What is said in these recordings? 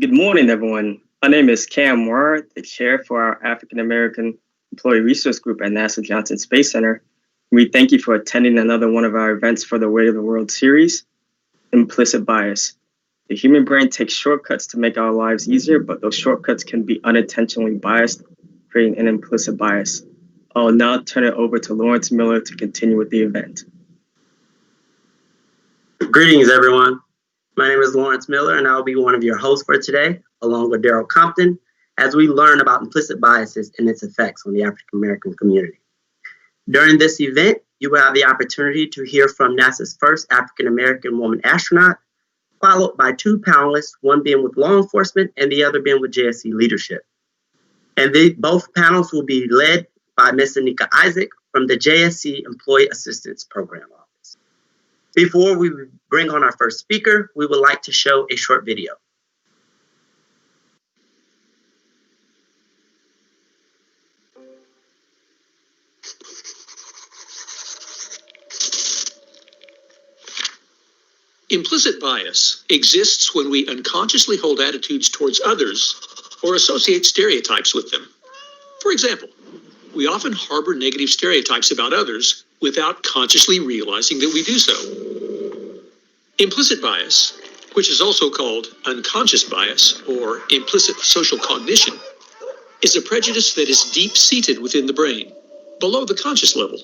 Good morning, everyone. My name is Cam Moore, the chair for our African American Employee Resource Group at NASA Johnson Space Center. We thank you for attending another one of our events for the Way of the World series, Implicit Bias. The human brain takes shortcuts to make our lives easier, but those shortcuts can be unintentionally biased, creating an implicit bias. I'll now turn it over to Lawrence Miller to continue with the event. Greetings, everyone. My name is Lawrence Miller, and I'll be one of your hosts for today, along with Daryl Compton, as we learn about implicit biases and its effects on the African American community. During this event, you will have the opportunity to hear from NASA's first African American woman astronaut, followed by two panelists, one being with law enforcement and the other being with JSC leadership. And both panels will be led by Ms. Anika Isaac from the JSC Employee Assistance Program Office. Before we bring on our first speaker, we would like to show a short video. Implicit bias exists when we unconsciously hold attitudes towards others or associate stereotypes with them. For example, we often harbor negative stereotypes about others without consciously realizing that we do so. Implicit bias, which is also called unconscious bias or implicit social cognition, is a prejudice that is deep-seated within the brain, below the conscious level.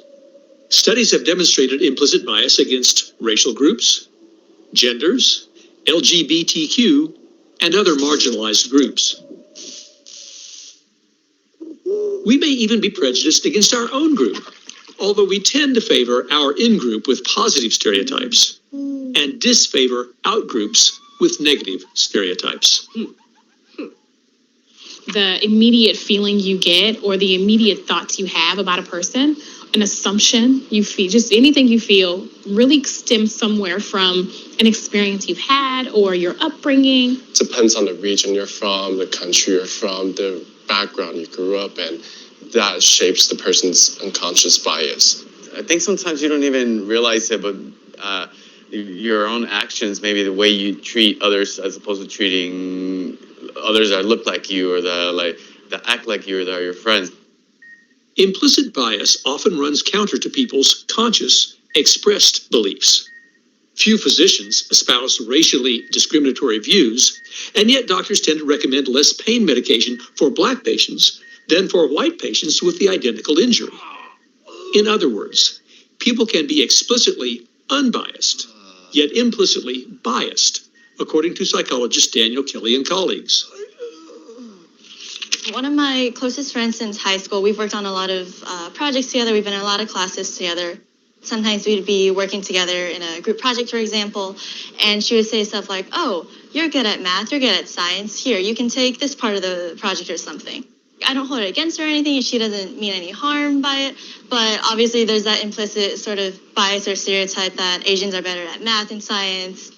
Studies have demonstrated implicit bias against racial groups, genders, LGBTQ, and other marginalized groups. We may even be prejudiced against our own group, although we tend to favor our in-group with positive stereotypes and disfavor out-groups with negative stereotypes. The immediate feeling you get or the immediate thoughts you have about a person, an assumption you feel, just anything you feel really stems somewhere from an experience you've had or your upbringing. It depends on the region you're from, the country you're from, the background you grew up in. That shapes the person's unconscious bias. I think sometimes you don't even realize it, but your own actions, maybe the way you treat others as opposed to treating others that look like you or that act like you or that are your friends. Implicit bias often runs counter to people's conscious, expressed beliefs. Few physicians espouse racially discriminatory views, and yet doctors tend to recommend less pain medication for Black patients than for white patients with the identical injury. In other words, people can be explicitly unbiased, yet implicitly biased, according to psychologist Daniel Kelly and colleagues. One of my closest friends since high school, we've worked on a lot of projects together. We've been in a lot of classes together. Sometimes we'd be working together in a group project, for example, and she would say stuff like, "Oh, you're good at math, you're good at science. Here, you can take this part of the project or something." I don't hold it against her or anything, and she doesn't mean any harm by it, but obviously there's that implicit sort of bias or stereotype that Asians are better at math and science.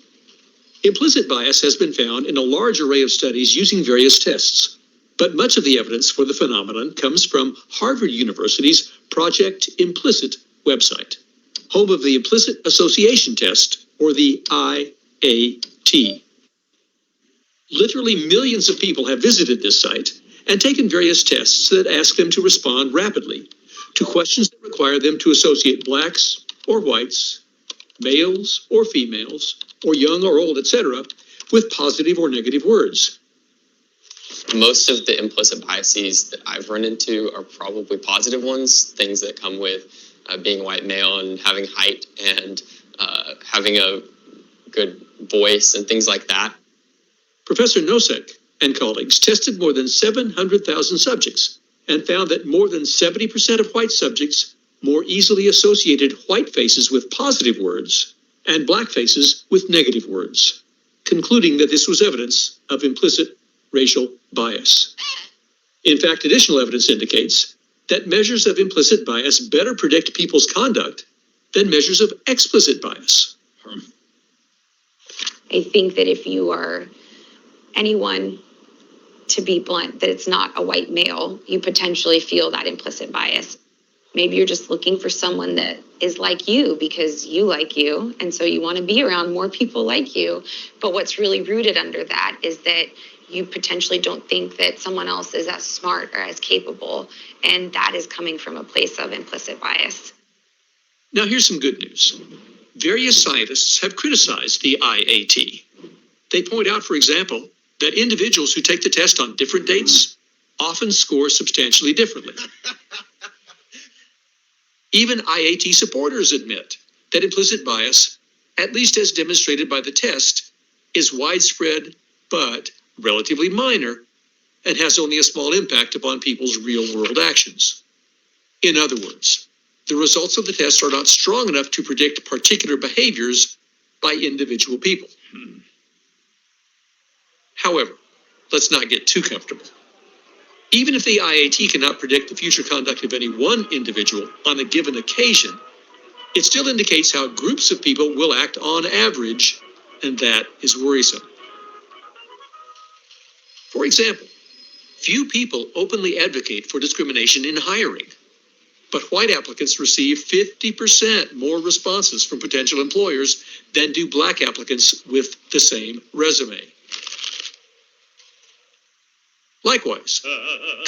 Implicit bias has been found in a large array of studies using various tests, but much of the evidence for the phenomenon comes from Harvard University's Project Implicit website, home of the Implicit Association Test, or the IAT. Literally millions of people have visited this site and taken various tests that ask them to respond rapidly to questions that require them to associate Blacks or whites, males or females, or young or old, etc., with positive or negative words. Most of the implicit biases that I've run into are probably positive ones, things that come with being a white male and having height and having a good voice and things like that. Professor Nosek and colleagues tested more than 700,000 subjects and found that more than 70% of white subjects more easily associated white faces with positive words and Black faces with negative words, concluding that this was evidence of implicit racial bias. In fact, additional evidence indicates that measures of implicit bias better predict people's conduct than measures of explicit bias. I think that if you are anyone, to be blunt, that it's not a white male, you potentially feel that implicit bias. Maybe you're just looking for someone that is like you because you like you, and so you want to be around more people like you. But what's really rooted under that is that you potentially don't think that someone else is as smart or as capable. And that is coming from a place of implicit bias. Now, here's some good news. Various scientists have criticized the IAT. They point out, for example, that individuals who take the test on different dates often score substantially differently. Even IAT supporters admit that implicit bias, at least as demonstrated by the test, is widespread but relatively minor and has only a small impact upon people's real-world actions. In other words, the results of the test are not strong enough to predict particular behaviors by individual people. However, let's not get too comfortable. Even if the IAT cannot predict the future conduct of any one individual on a given occasion, it still indicates how groups of people will act on average, and that is worrisome. For example, few people openly advocate for discrimination in hiring, but white applicants receive 50% more responses from potential employers than do black applicants with the same resume. Likewise,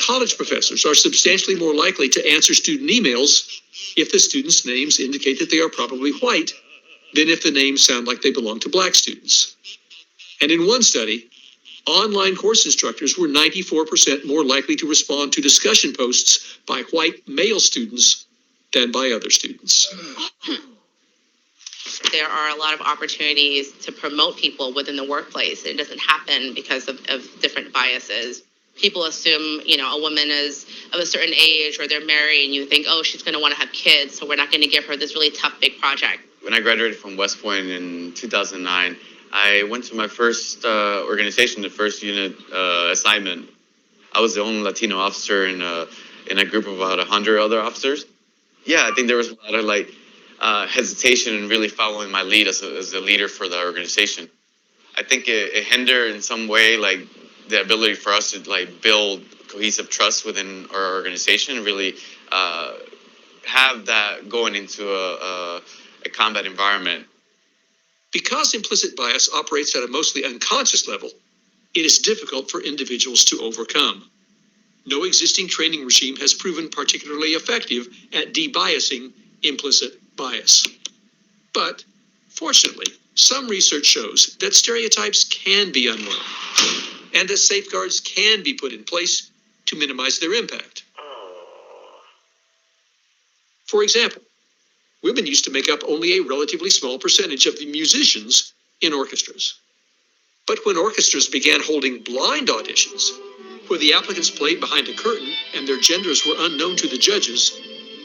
college professors are substantially more likely to answer student emails if the students' names indicate that they are probably white than if the names sound like they belong to black students. And in one study, online course instructors were 94% more likely to respond to discussion posts by white male students than by other students. There are a lot of opportunities to promote people within the workplace. It doesn't happen because of different biases. People assume, a woman is of a certain age or they're married and you think, oh, she's going to want to have kids, so we're not going to give her this really tough, big project. When I graduated from West Point in 2009, I went to my first organization, the first unit assignment. I was the only Latino officer in a group of about 100 other officers. Yeah, I think there was a lot of hesitation in really following my lead as a leader for the organization. I think it hindered in some way, the ability for us to build cohesive trust within our organization and really have that going into a combat environment. Because implicit bias operates at a mostly unconscious level, it is difficult for individuals to overcome. No existing training regime has proven particularly effective at debiasing implicit bias. But, fortunately, some research shows that stereotypes can be unlearned and that safeguards can be put in place to minimize their impact. For example, women used to make up only a relatively small percentage of the musicians in orchestras. But when orchestras began holding blind auditions, where the applicants played behind a curtain and their genders were unknown to the judges,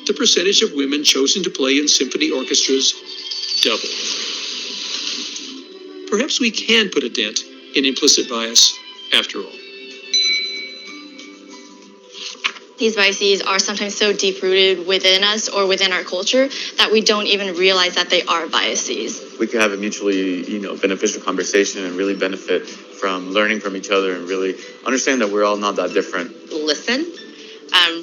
the percentage of women chosen to play in symphony orchestras doubled. Perhaps we can put a dent in implicit bias after all. These biases are sometimes so deep-rooted within us or within our culture that we don't even realize that they are biases. We could have a mutually, beneficial conversation and really benefit from learning from each other and really understand that we're all not that different. Listen,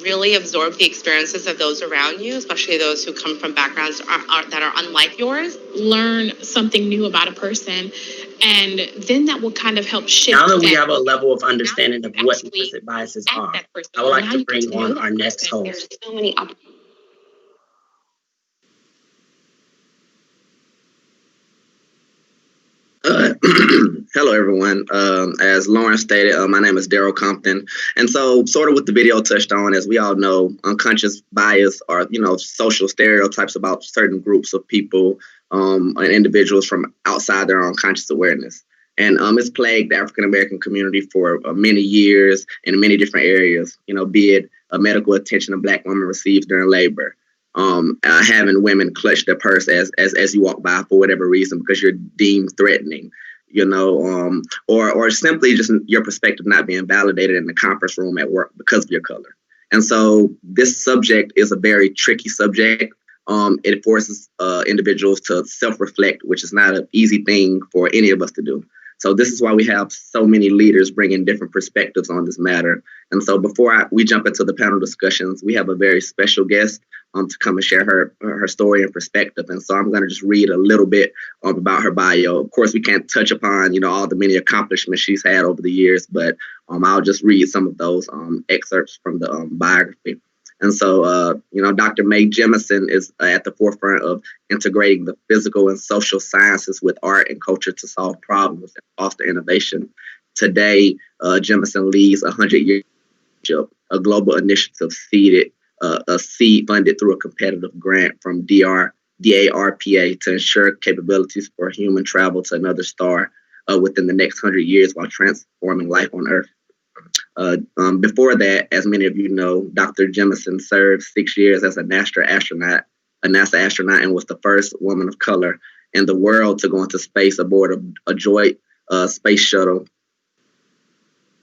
really absorb the experiences of those around you, especially those who come from backgrounds that are unlike yours. Learn something new about a person, and then that will kind of help shift. Now that we have a level of understanding of what implicit biases are, I would like to bring on our next host. There's so many opportunities. Hello, everyone. As Lauren stated, my name is Daryl Compton. And so sort of what the video touched on, as we all know, unconscious bias are, social stereotypes about certain groups of people and individuals from outside their own conscious awareness. And it's plagued the African-American community for many years in many different areas, be it medical attention a Black woman receives during labor, having women clutch their purse as you walk by for whatever reason because you're deemed threatening, or simply just your perspective not being validated in the conference room at work because of your color. And so this subject is a very tricky subject. It forces individuals to self-reflect, which is not an easy thing for any of us to do. So this is why we have so many leaders bringing different perspectives on this matter. And so before we jump into the panel discussions, we have a very special guest to come and share her story and perspective. And so I'm going to just read a little bit about her bio. Of course, we can't touch upon, all the many accomplishments she's had over the years, but I'll just read some of those excerpts from the biography. And so, Dr. Mae Jemison is at the forefront of integrating the physical and social sciences with art and culture to solve problems and foster innovation. Today, Jemison leads 100-year, a global initiative seed funded through a competitive grant from DARPA to ensure capabilities for human travel to another star within the next 100 years while transforming life on Earth. Before that, as many of you know, Dr. Jemison served 6 years as a NASA astronaut, and was the first woman of color in the world to go into space aboard a joint space shuttle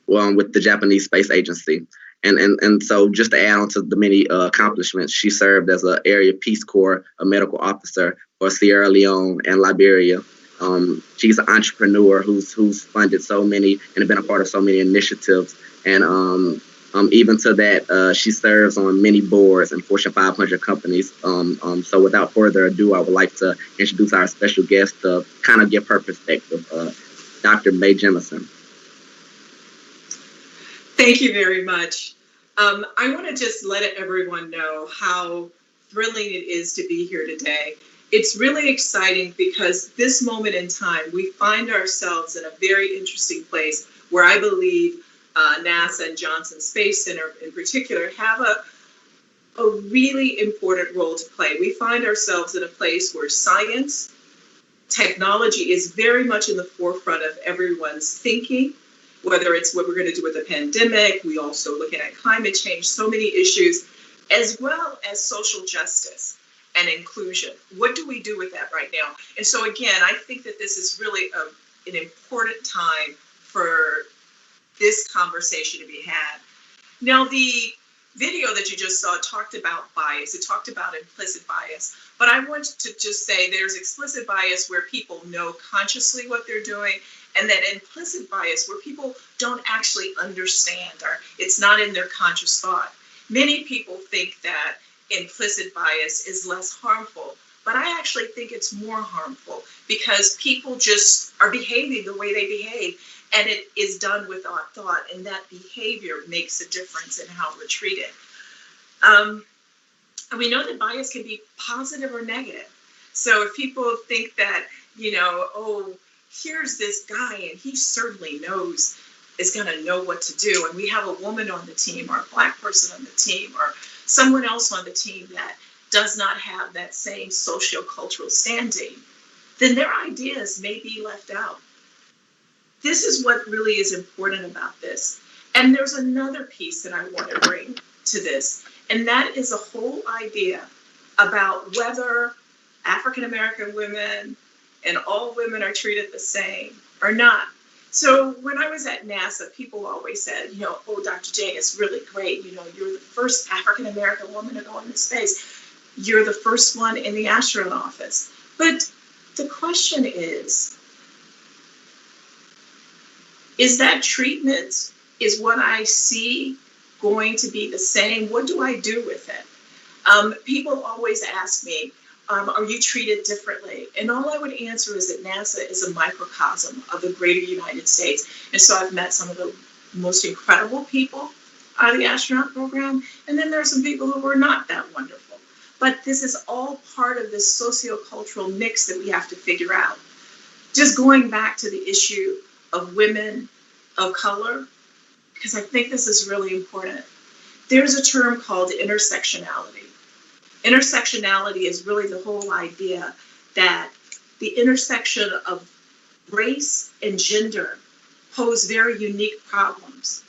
with the Japanese Space Agency. And so just to add on to the many accomplishments, she served as an Area Peace Corps, a medical officer for Sierra Leone and Liberia. She's an entrepreneur who's funded so many and been a part of so many initiatives. And even to that, she serves on many boards in Fortune 500 companies. So without further ado, I would like to introduce our special guest to kind of give her perspective, Dr. Mae Jemison. Thank you very much. I want to just let everyone know how thrilling it is to be here today. It's really exciting because this moment in time, we find ourselves in a very interesting place where I believe NASA and Johnson Space Center in particular have a really important role to play. We find ourselves in a place where science, technology is very much in the forefront of everyone's thinking, whether it's what we're going to do with the pandemic, we also looking at climate change, so many issues, as well as social justice and inclusion. What do we do with that right now? And so again, I think that this is really an important time for this conversation to be had. Now, the video that you just saw talked about bias. It talked about implicit bias. But I want to just say there's explicit bias where people know consciously what they're doing, and then implicit bias where people don't actually understand, or it's not in their conscious thought. Many people think that implicit bias is less harmful, but I actually think it's more harmful because people just are behaving the way they behave, and it is done without thought, and that behavior makes a difference in how we're treated. And we know that bias can be positive or negative. So if people think that, here's this guy and he certainly is going to know what to do, and we have a woman on the team or a Black person on the team or someone else on the team that does not have that same socio-cultural standing, then their ideas may be left out. This is what really is important about this. And there's another piece that I want to bring to this, and that is a whole idea about whether African American women and all women are treated the same or not. So when I was at NASA, people always said, oh, Dr. J, it's really great. You're the first African American woman to go into space. You're the first one in the astronaut office. But the question is that treatment, is what I see going to be the same? What do I do with it? People always ask me, are you treated differently? And all I would answer is that NASA is a microcosm of the greater United States. And so I've met some of the most incredible people out of the astronaut program. And then there are some people who were not that wonderful. But this is all part of this sociocultural mix that we have to figure out. Just going back to the issue of women of color, because I think this is really important. There's a term called intersectionality. Intersectionality is really the whole idea that the intersection of race and gender pose very unique problems.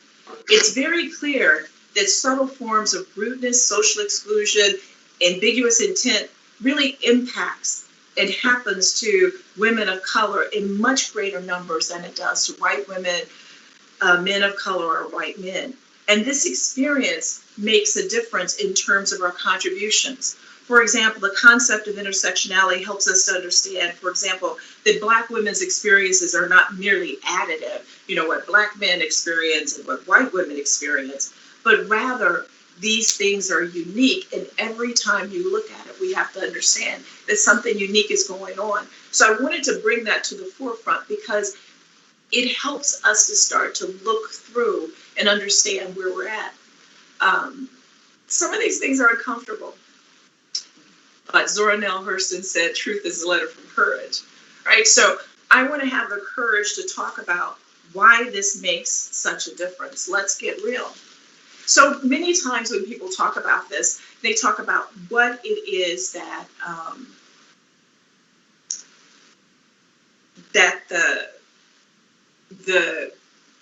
It's very clear that subtle forms of rudeness, social exclusion, ambiguous intent really impacts and happens to women of color in much greater numbers than it does to white women, men of color, or white men. And this experience makes a difference in terms of our contributions. For example, the concept of intersectionality helps us to understand, for example, that Black women's experiences are not merely additive, what Black men experience and what white women experience, but rather these things are unique, and every time you look at it, we have to understand that something unique is going on. So I wanted to bring that to the forefront because it helps us to start to look through and understand where we're at. Some of these things are uncomfortable, but Zora Neale Hurston said, truth is a letter from courage, right? So I want to have the courage to talk about why this makes such a difference. Let's get real. So many times when people talk about this, they talk about what it is that the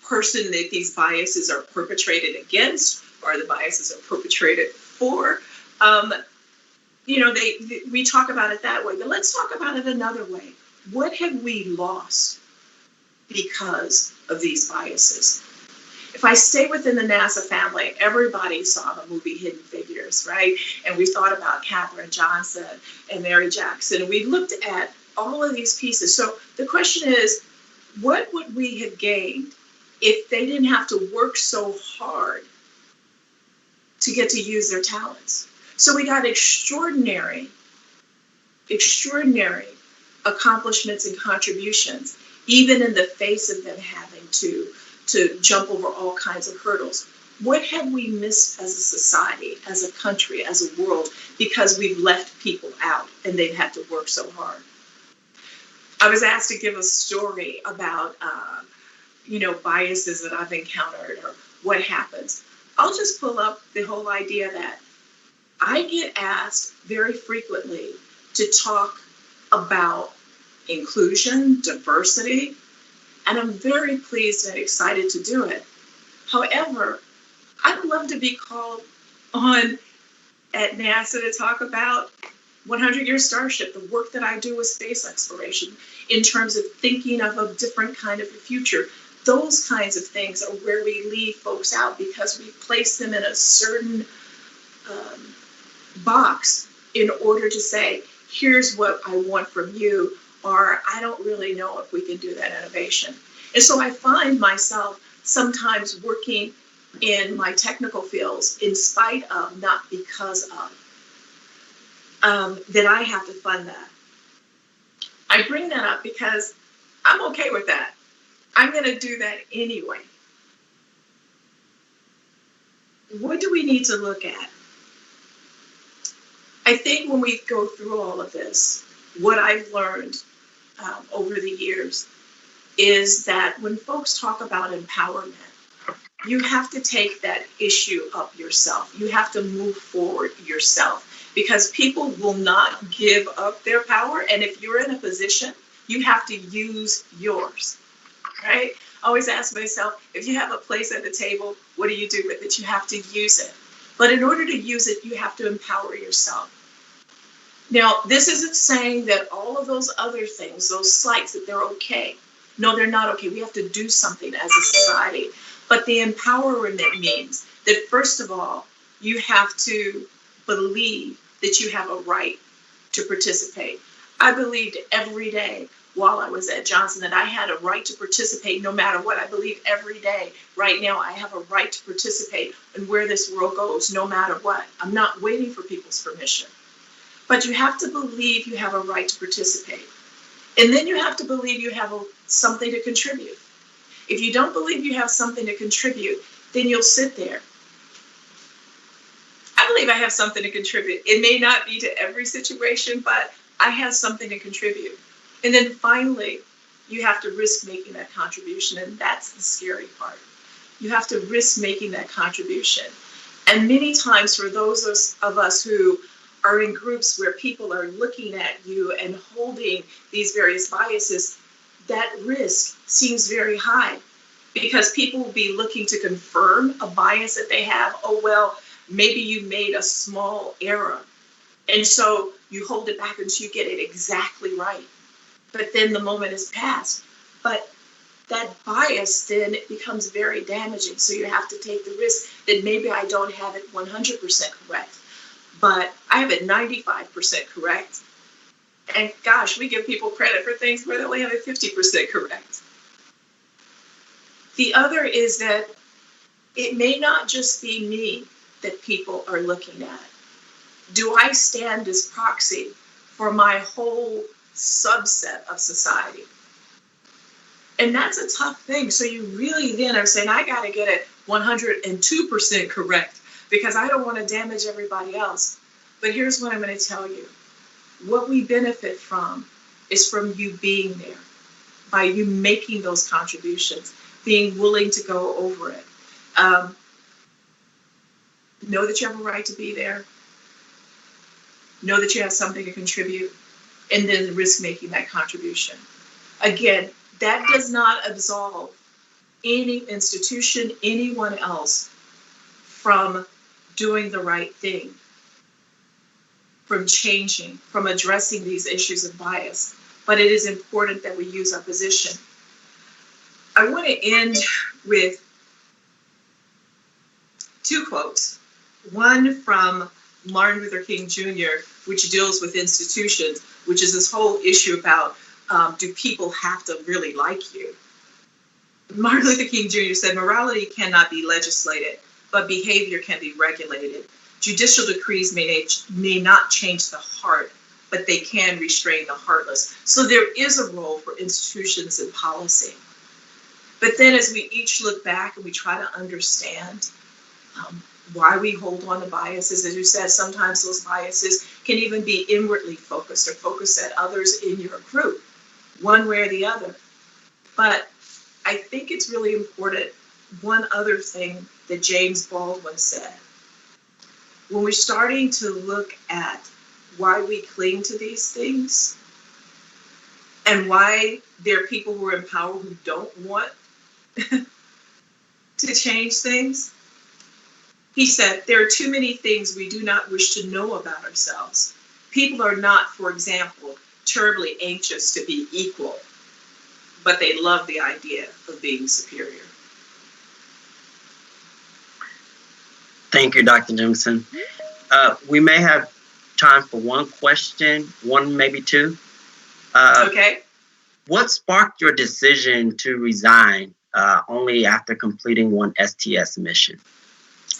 person that these biases are perpetrated against, or the biases are perpetrated for. We talk about it that way, but let's talk about it another way. What have we lost because of these biases? If I stay within the NASA family, everybody saw the movie Hidden Figures, right? And we thought about Katherine Johnson and Mary Jackson, and we looked at all of these pieces. So the question is, what would we have gained if they didn't have to work so hard to get to use their talents? So we got extraordinary accomplishments and contributions, even in the face of them having to jump over all kinds of hurdles. What have we missed as a society, as a country, as a world, because we've left people out and they've had to work so hard? I was asked to give a story about, biases that I've encountered or what happens. I'll just pull up the whole idea that I get asked very frequently to talk about inclusion, diversity, and I'm very pleased and excited to do it. However, I'd love to be called on at NASA to talk about 100-Year Starship, the work that I do with space exploration in terms of thinking of a different kind of a future. Those kinds of things are where we leave folks out because we place them in a certain box in order to say, here's what I want from you, or I don't really know if we can do that innovation. And so I find myself sometimes working in my technical fields in spite of, not because of, that I have to fund that. I bring that up because I'm okay with that. I'm going to do that anyway. What do we need to look at? I think when we go through all of this, what I've learned over the years is that when folks talk about empowerment, you have to take that issue up yourself. You have to move forward yourself because people will not give up their power. And if you're in a position, you have to use yours, right? I always ask myself, if you have a place at the table, what do you do with it? You have to use it. But in order to use it, you have to empower yourself. Now, this isn't saying that all of those other things, those slights, that they're okay. No, they're not okay. We have to do something as a society. But the empowerment means that, first of all, you have to believe that you have a right to participate. I believed every day while I was at Johnson that I had a right to participate no matter what. I believe every day right now I have a right to participate in where this world goes no matter what. I'm not waiting for people's permission. But you have to believe you have a right to participate. And then you have to believe you have something to contribute. If you don't believe you have something to contribute, then you'll sit there. I believe I have something to contribute. It may not be to every situation, but I have something to contribute. And then finally, you have to risk making that contribution. And that's the scary part. You have to risk making that contribution. And many times for those of us who are in groups where people are looking at you and holding these various biases, that risk seems very high because people will be looking to confirm a bias that they have. Oh, well, maybe you made a small error. And so you hold it back until you get it exactly right. But then the moment has passed. But that bias then it becomes very damaging. So you have to take the risk that maybe I don't have it 100% correct, but I have it 95% correct. And gosh, we give people credit for things where they only have it 50% correct. The other is that it may not just be me that people are looking at? Do I stand as proxy for my whole subset of society? And that's a tough thing. So you really then are saying, I got to get it 102% correct because I don't want to damage everybody else. But here's what I'm going to tell you. What we benefit from is from you being there, by you making those contributions, being willing to go over it. Know that you have a right to be there. Know that you have something to contribute, and then risk making that contribution. Again, that does not absolve any institution, anyone else from doing the right thing, from changing, from addressing these issues of bias. But it is important that we use our position. I want to end with two quotes. One from Martin Luther King Jr., which deals with institutions, which is this whole issue about do people have to really like you? Martin Luther King Jr. said, morality cannot be legislated, but behavior can be regulated. Judicial decrees may not change the heart, but they can restrain the heartless. So there is a role for institutions and policy. But then as we each look back and we try to understand why we hold on to biases, as you said, sometimes those biases can even be inwardly focused or focused at others in your group, one way or the other. But I think it's really important, one other thing that James Baldwin said. When we're starting to look at why we cling to these things and why there are people who are in power who don't want to change things, he said, there are too many things we do not wish to know about ourselves. People are not, for example, terribly anxious to be equal, but they love the idea of being superior. Thank you, Dr. Jimson. We may have time for one question, one, maybe two. Okay. What sparked your decision to resign only after completing one STS mission?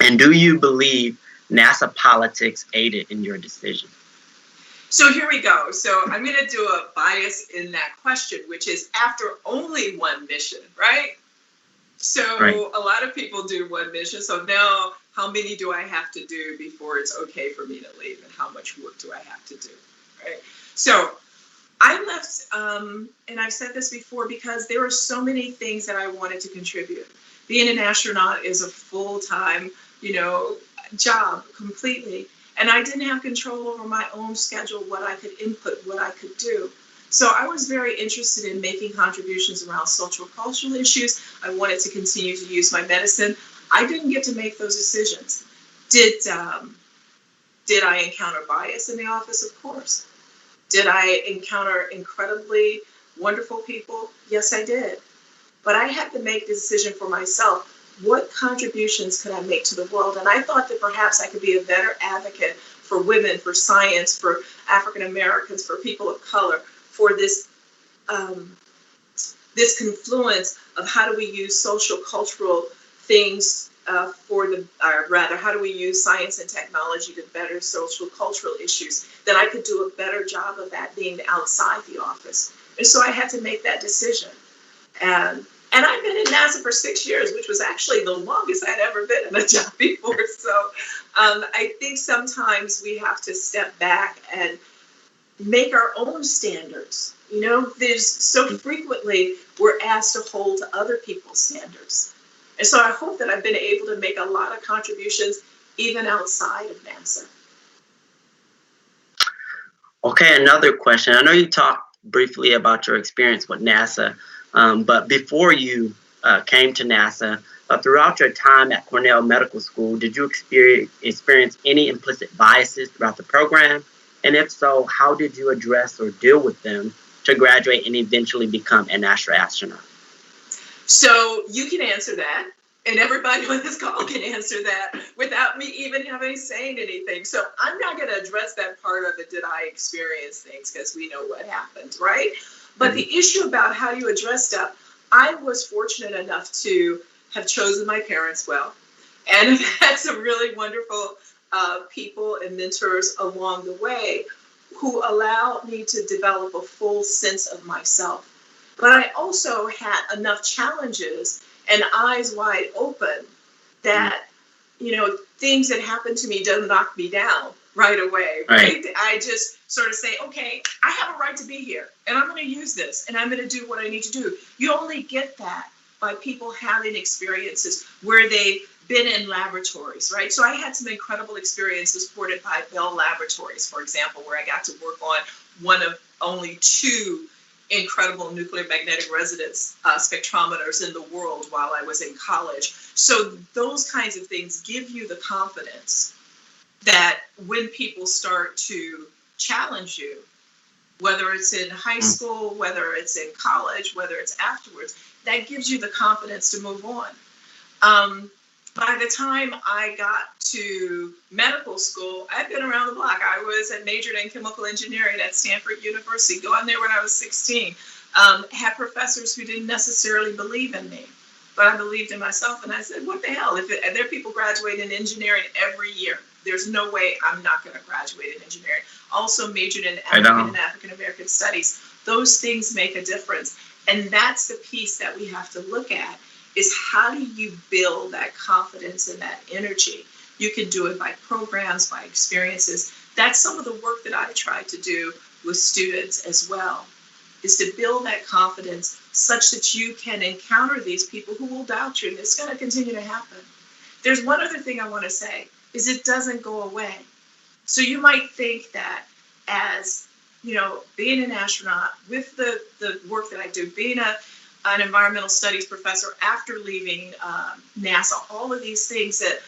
And do you believe NASA politics aided in your decision? So here we go. So I'm going to do a bias in that question, which is after only one mission, right? So Right. A lot of people do one mission. So now how many do I have to do before it's okay for me to leave? And how much work do I have to do, right? So I left, and I've said this before, because there were so many things that I wanted to contribute. Being an astronaut is a full-time, job completely. And I didn't have control over my own schedule, what I could input, what I could do. So I was very interested in making contributions around social cultural issues. I wanted to continue to use my medicine. I didn't get to make those decisions. Did I encounter bias in the office? Of course. Did I encounter incredibly wonderful people? Yes, I did. But I had to make the decision for myself. What contributions could I make to the world? And I thought that perhaps I could be a better advocate for women, for science, for African Americans, for people of color, for this this confluence of how do we use social cultural things how do we use science and technology to better social cultural issues, that I could do a better job of that being outside the office. And so I had to make that decision. And I've been in NASA for 6 years, which was actually the longest I'd ever been in a job before. So I think sometimes we have to step back and make our own standards. There's so frequently we're asked to hold to other people's standards. And so I hope that I've been able to make a lot of contributions even outside of NASA. Okay, another question. I know you talked briefly about your experience with NASA, but before you came to NASA, throughout your time at Cornell Medical School, did you experience any implicit biases throughout the program? And if so, how did you address or deal with them to graduate and eventually become a NASA astronaut? So you can answer that, and everybody on this call can answer that without me even having saying anything. So I'm not going to address that part of it, did I experience things, because we know what happened, right? But the issue about how you address stuff, I was fortunate enough to have chosen my parents well. And I've had some really wonderful people and mentors along the way who allowed me to develop a full sense of myself. But I also had enough challenges and eyes wide open that, things that happen to me don't knock me down right away, right? I just sort of say, okay, I have a right to be here and I'm going to use this and I'm going to do what I need to do. You only get that by people having experiences where they've been in laboratories, right? So I had some incredible experiences supported by Bell Laboratories, for example, where I got to work on one of only 2 incredible nuclear magnetic resonance spectrometers in the world while I was in college. So those kinds of things give you the confidence that when people start to challenge you, whether it's in high school, whether it's in college, whether it's afterwards, that gives you the confidence to move on. By the time I got to medical school, I'd been around the block. I majored in chemical engineering at Stanford University, going there when I was 16. Had professors who didn't necessarily believe in me, but I believed in myself. And I said, what the hell? There are people graduating in engineering every year. There's no way I'm not going to graduate in engineering. Also majored in African and African American studies. Those things make a difference. And that's the piece that we have to look at, is how do you build that confidence and that energy? You can do it by programs, by experiences. That's some of the work that I try to do with students as well, is to build that confidence such that you can encounter these people who will doubt you, and it's going to continue to happen. There's one other thing I want to say, is it doesn't go away. So you might think that as, being an astronaut, with the work that I do, being an environmental studies professor after leaving NASA, all of these things that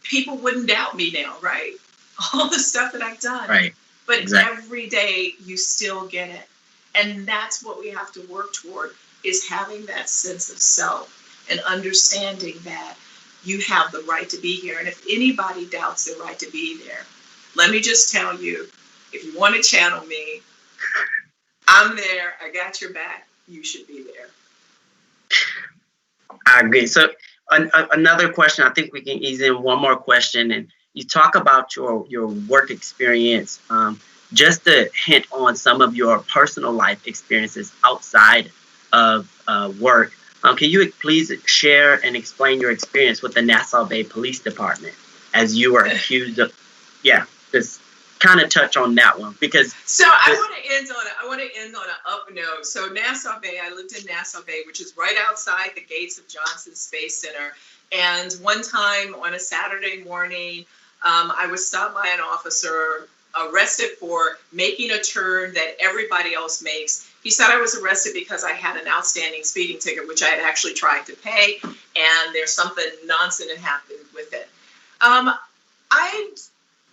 people wouldn't doubt me now, right? All the stuff that I've done. Right. But every day you still get it. And that's what we have to work toward, is having that sense of self and understanding that you have the right to be here. And if anybody doubts their right to be there, let me just tell you, if you want to channel me, I'm there. I got your back. You should be there. I agree. So another question, I think we can ease in one more question. And you talk about your work experience, just to hint on some of your personal life experiences outside of work. Can you please share and explain your experience with the Nassau Bay Police Department as you were accused of, just kind of touch on that one, because I want to end on an up note. So Nassau Bay, I lived in Nassau Bay, which is right outside the gates of Johnson Space Center. And one time on a Saturday morning, I was stopped by an officer, arrested for making a turn that everybody else makes. He said I was arrested because I had an outstanding speeding ticket, which I had actually tried to pay, and there's something nonsense that happened with it. I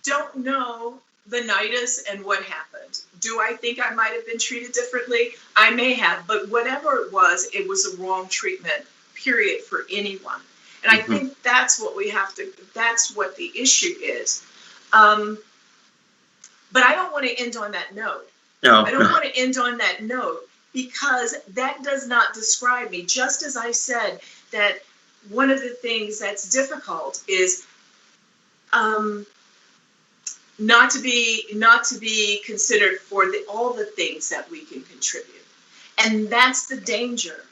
don't know the nidus and what happened. Do I think I might have been treated differently? I may have, but whatever it was a wrong treatment, period, for anyone. And I think that's what that's what the issue is. But I don't want to end on that note. I don't want to end on that note, because that does not describe me. Just as I said that one of the things that's difficult is not to be considered for all the things that we can contribute. And that's the danger.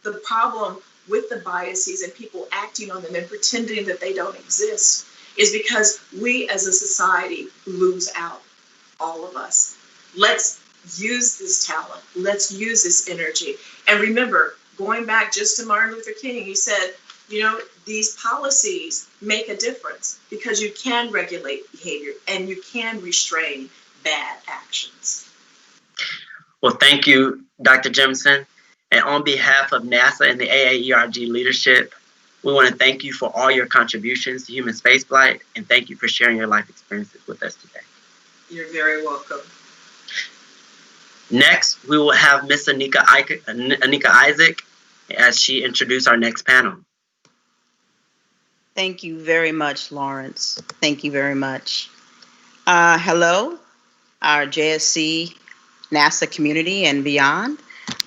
The problem with the biases and people acting on them and pretending that they don't exist is because we as a society lose out, all of us. Let's use this talent. Let's use this energy. And remember, going back just to Martin Luther King, he said, these policies make a difference because you can regulate behavior and you can restrain bad actions. Well, thank you, Dr. Jemison. And on behalf of NASA and the AAERG leadership, we want to thank you for all your contributions to human spaceflight, and thank you for sharing your life experiences with us today. You're very welcome. Next, we will have Miss Anika Isaac as she introduces our next panel. Thank you very much, Lawrence. Thank you very much. Hello, our JSC NASA community and beyond.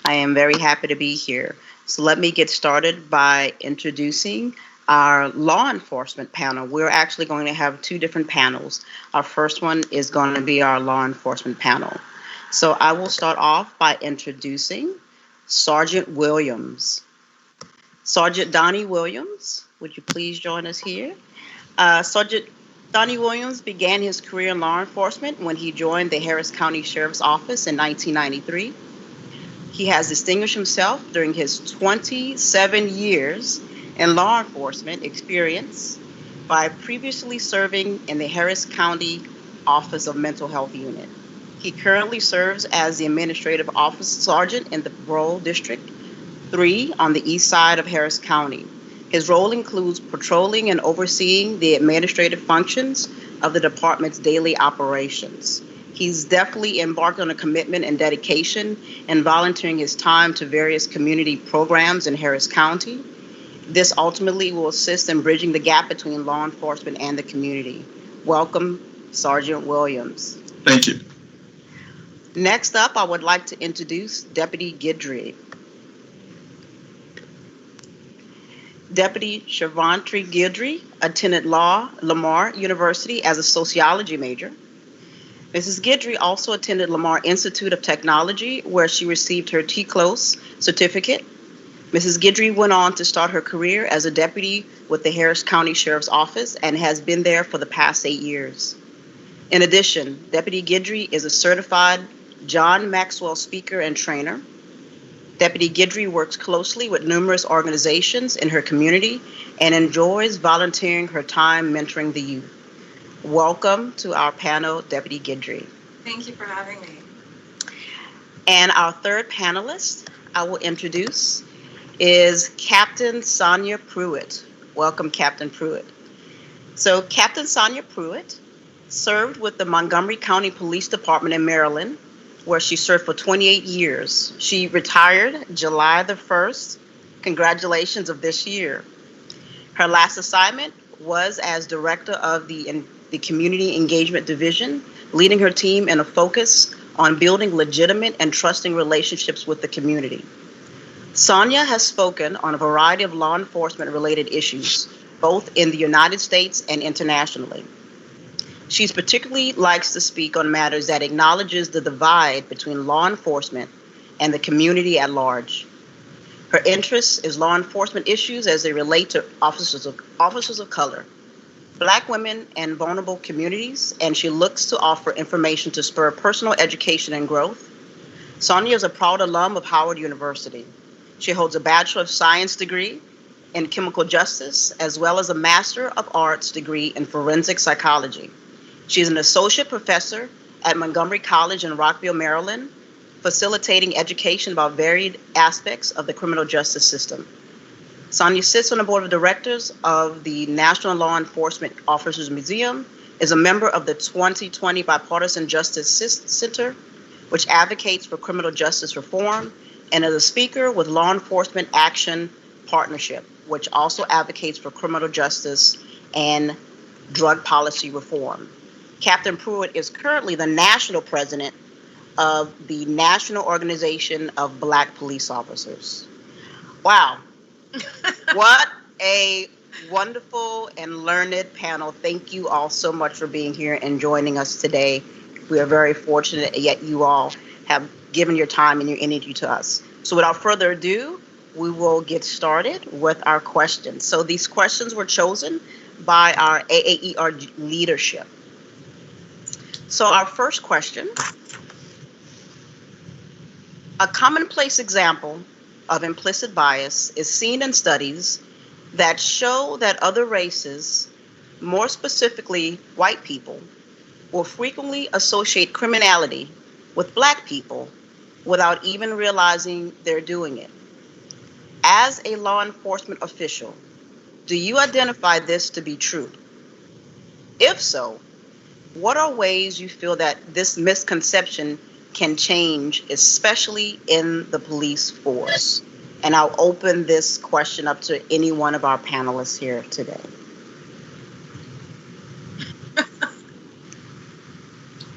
I am very happy to be here. So let me get started by introducing our law enforcement panel. We're actually going to have two different panels. Our first one is going to be our law enforcement panel. So I will start off by introducing Sergeant Williams. Sergeant Donnie Williams, would you please join us here? Sergeant Donnie Williams began his career in law enforcement when he joined the Harris County Sheriff's Office in 1993. He has distinguished himself during his 27 years in law enforcement experience by previously serving in the Harris County Office of Mental Health Unit. He currently serves as the Administrative Office Sergeant in the Rural District 3 on the east side of Harris County. His role includes patrolling and overseeing the administrative functions of the department's daily operations. He's definitely embarked on a commitment and dedication in volunteering his time to various community programs in Harris County. This ultimately will assist in bridging the gap between law enforcement and the community. Welcome, Sergeant Williams. Thank you. Next up, I would like to introduce Deputy Guidry. Deputy Shavantri Guidry attended Lamar University as a sociology major. Mrs. Guidry also attended Lamar Institute of Technology, where she received her TCLOS certificate. Mrs. Guidry went on to start her career as a deputy with the Harris County Sheriff's Office and has been there for the past 8 years. In addition, Deputy Guidry is a certified John Maxwell speaker and trainer. Deputy Guidry works closely with numerous organizations in her community and enjoys volunteering her time mentoring the youth. Welcome to our panel, Deputy Guidry. Thank you for having me. And our third panelist I will introduce is Captain Sonia Pruitt. Welcome, Captain Pruitt. So Captain Sonia Pruitt served with the Montgomery County Police Department in Maryland, where she served for 28 years. She retired July the 1st. Congratulations of this year. Her last assignment was as director of the Community Engagement Division, leading her team in a focus on building legitimate and trusting relationships with the community. Sonia has spoken on a variety of law enforcement related issues, both in the United States and internationally. She particularly likes to speak on matters that acknowledges the divide between law enforcement and the community at large. Her interest is law enforcement issues as they relate to officers of color, Black women, and vulnerable communities, and she looks to offer information to spur personal education and growth. Sonia is a proud alum of Howard University. She holds a Bachelor of Science degree in Chemical Justice, as well as a Master of Arts degree in Forensic Psychology. She is an associate professor at Montgomery College in Rockville, Maryland, facilitating education about varied aspects of the criminal justice system. Sonia sits on the board of directors of the National Law Enforcement Officers Museum, is a member of the 2020 Bipartisan Justice Center, which advocates for criminal justice reform, and is a speaker with Law Enforcement Action Partnership, which also advocates for criminal justice and drug policy reform. Captain Pruitt is currently the national president of the National Organization of Black Police Officers. Wow. What a wonderful and learned panel. Thank you all so much for being here and joining us today. We are very fortunate, yet you all have given your time and your energy to us. So without further ado, we will get started with our questions. So these questions were chosen by our AAERG leadership. So our first question, a commonplace example of implicit bias is seen in studies that show that other races, more specifically white people, will frequently associate criminality with Black people without even realizing they're doing it. As a law enforcement official, do you identify this to be true? If so, what are ways you feel that this misconception can change, especially in the police force? And I'll open this question up to any one of our panelists here today.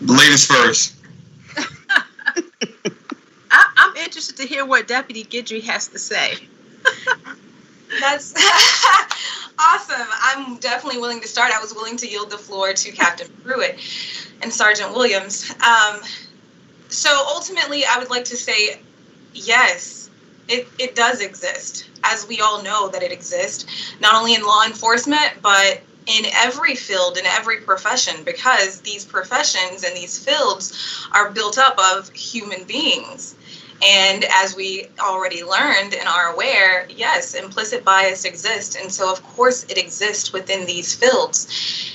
Ladies first. I'm interested to hear what Deputy Guidry has to say. That's definitely willing to start. I was willing to yield the floor to Captain Pruitt and Sergeant Williams. So ultimately, I would like to say, yes, it does exist, as we all know that it exists, not only in law enforcement, but in every field, in every profession, because these professions and these fields are built up of human beings. And as we already learned and are aware, yes, implicit bias exists. And so, of course, it exists within these fields.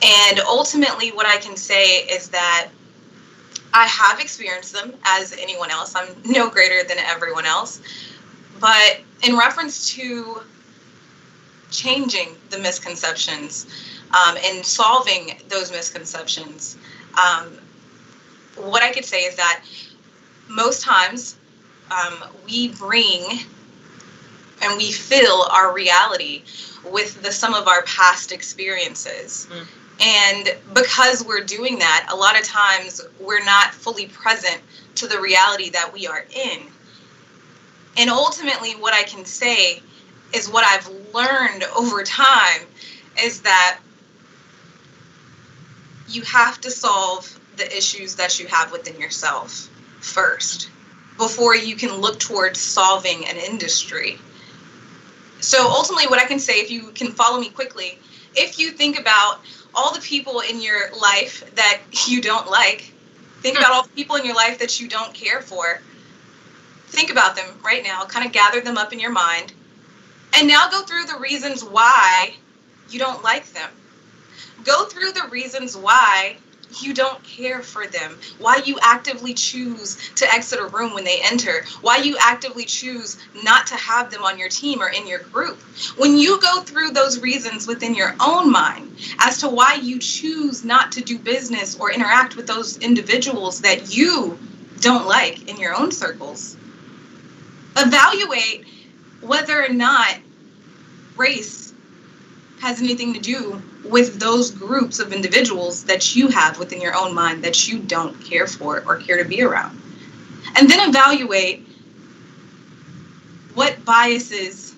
And ultimately, what I can say is that I have experienced them as anyone else. I'm no greater than everyone else. But in reference to changing the misconceptions and solving those misconceptions, what I could say is that most times we bring and we fill our reality with the sum of our past experiences. And because we're doing that, a lot of times we're not fully present to the reality that we are in. And ultimately, what I can say is what I've learned over time is that you have to solve the issues that you have within yourself first before you can look towards solving an industry. So ultimately, what I can say, if you can follow me quickly, if you think about all the people in your life that you don't like, think about all the people in your life that you don't care for, think about them right now, kind of gather them up in your mind, and now go through the reasons why you don't like them. Go through the reasons why you don't care for them, why you actively choose to exit a room when they enter, why you actively choose not to have them on your team or in your group. When you go through those reasons within your own mind as to why you choose not to do business or interact with those individuals that you don't like in your own circles, evaluate whether or not race has anything to do with those groups of individuals that you have within your own mind that you don't care for or care to be around. And then evaluate what biases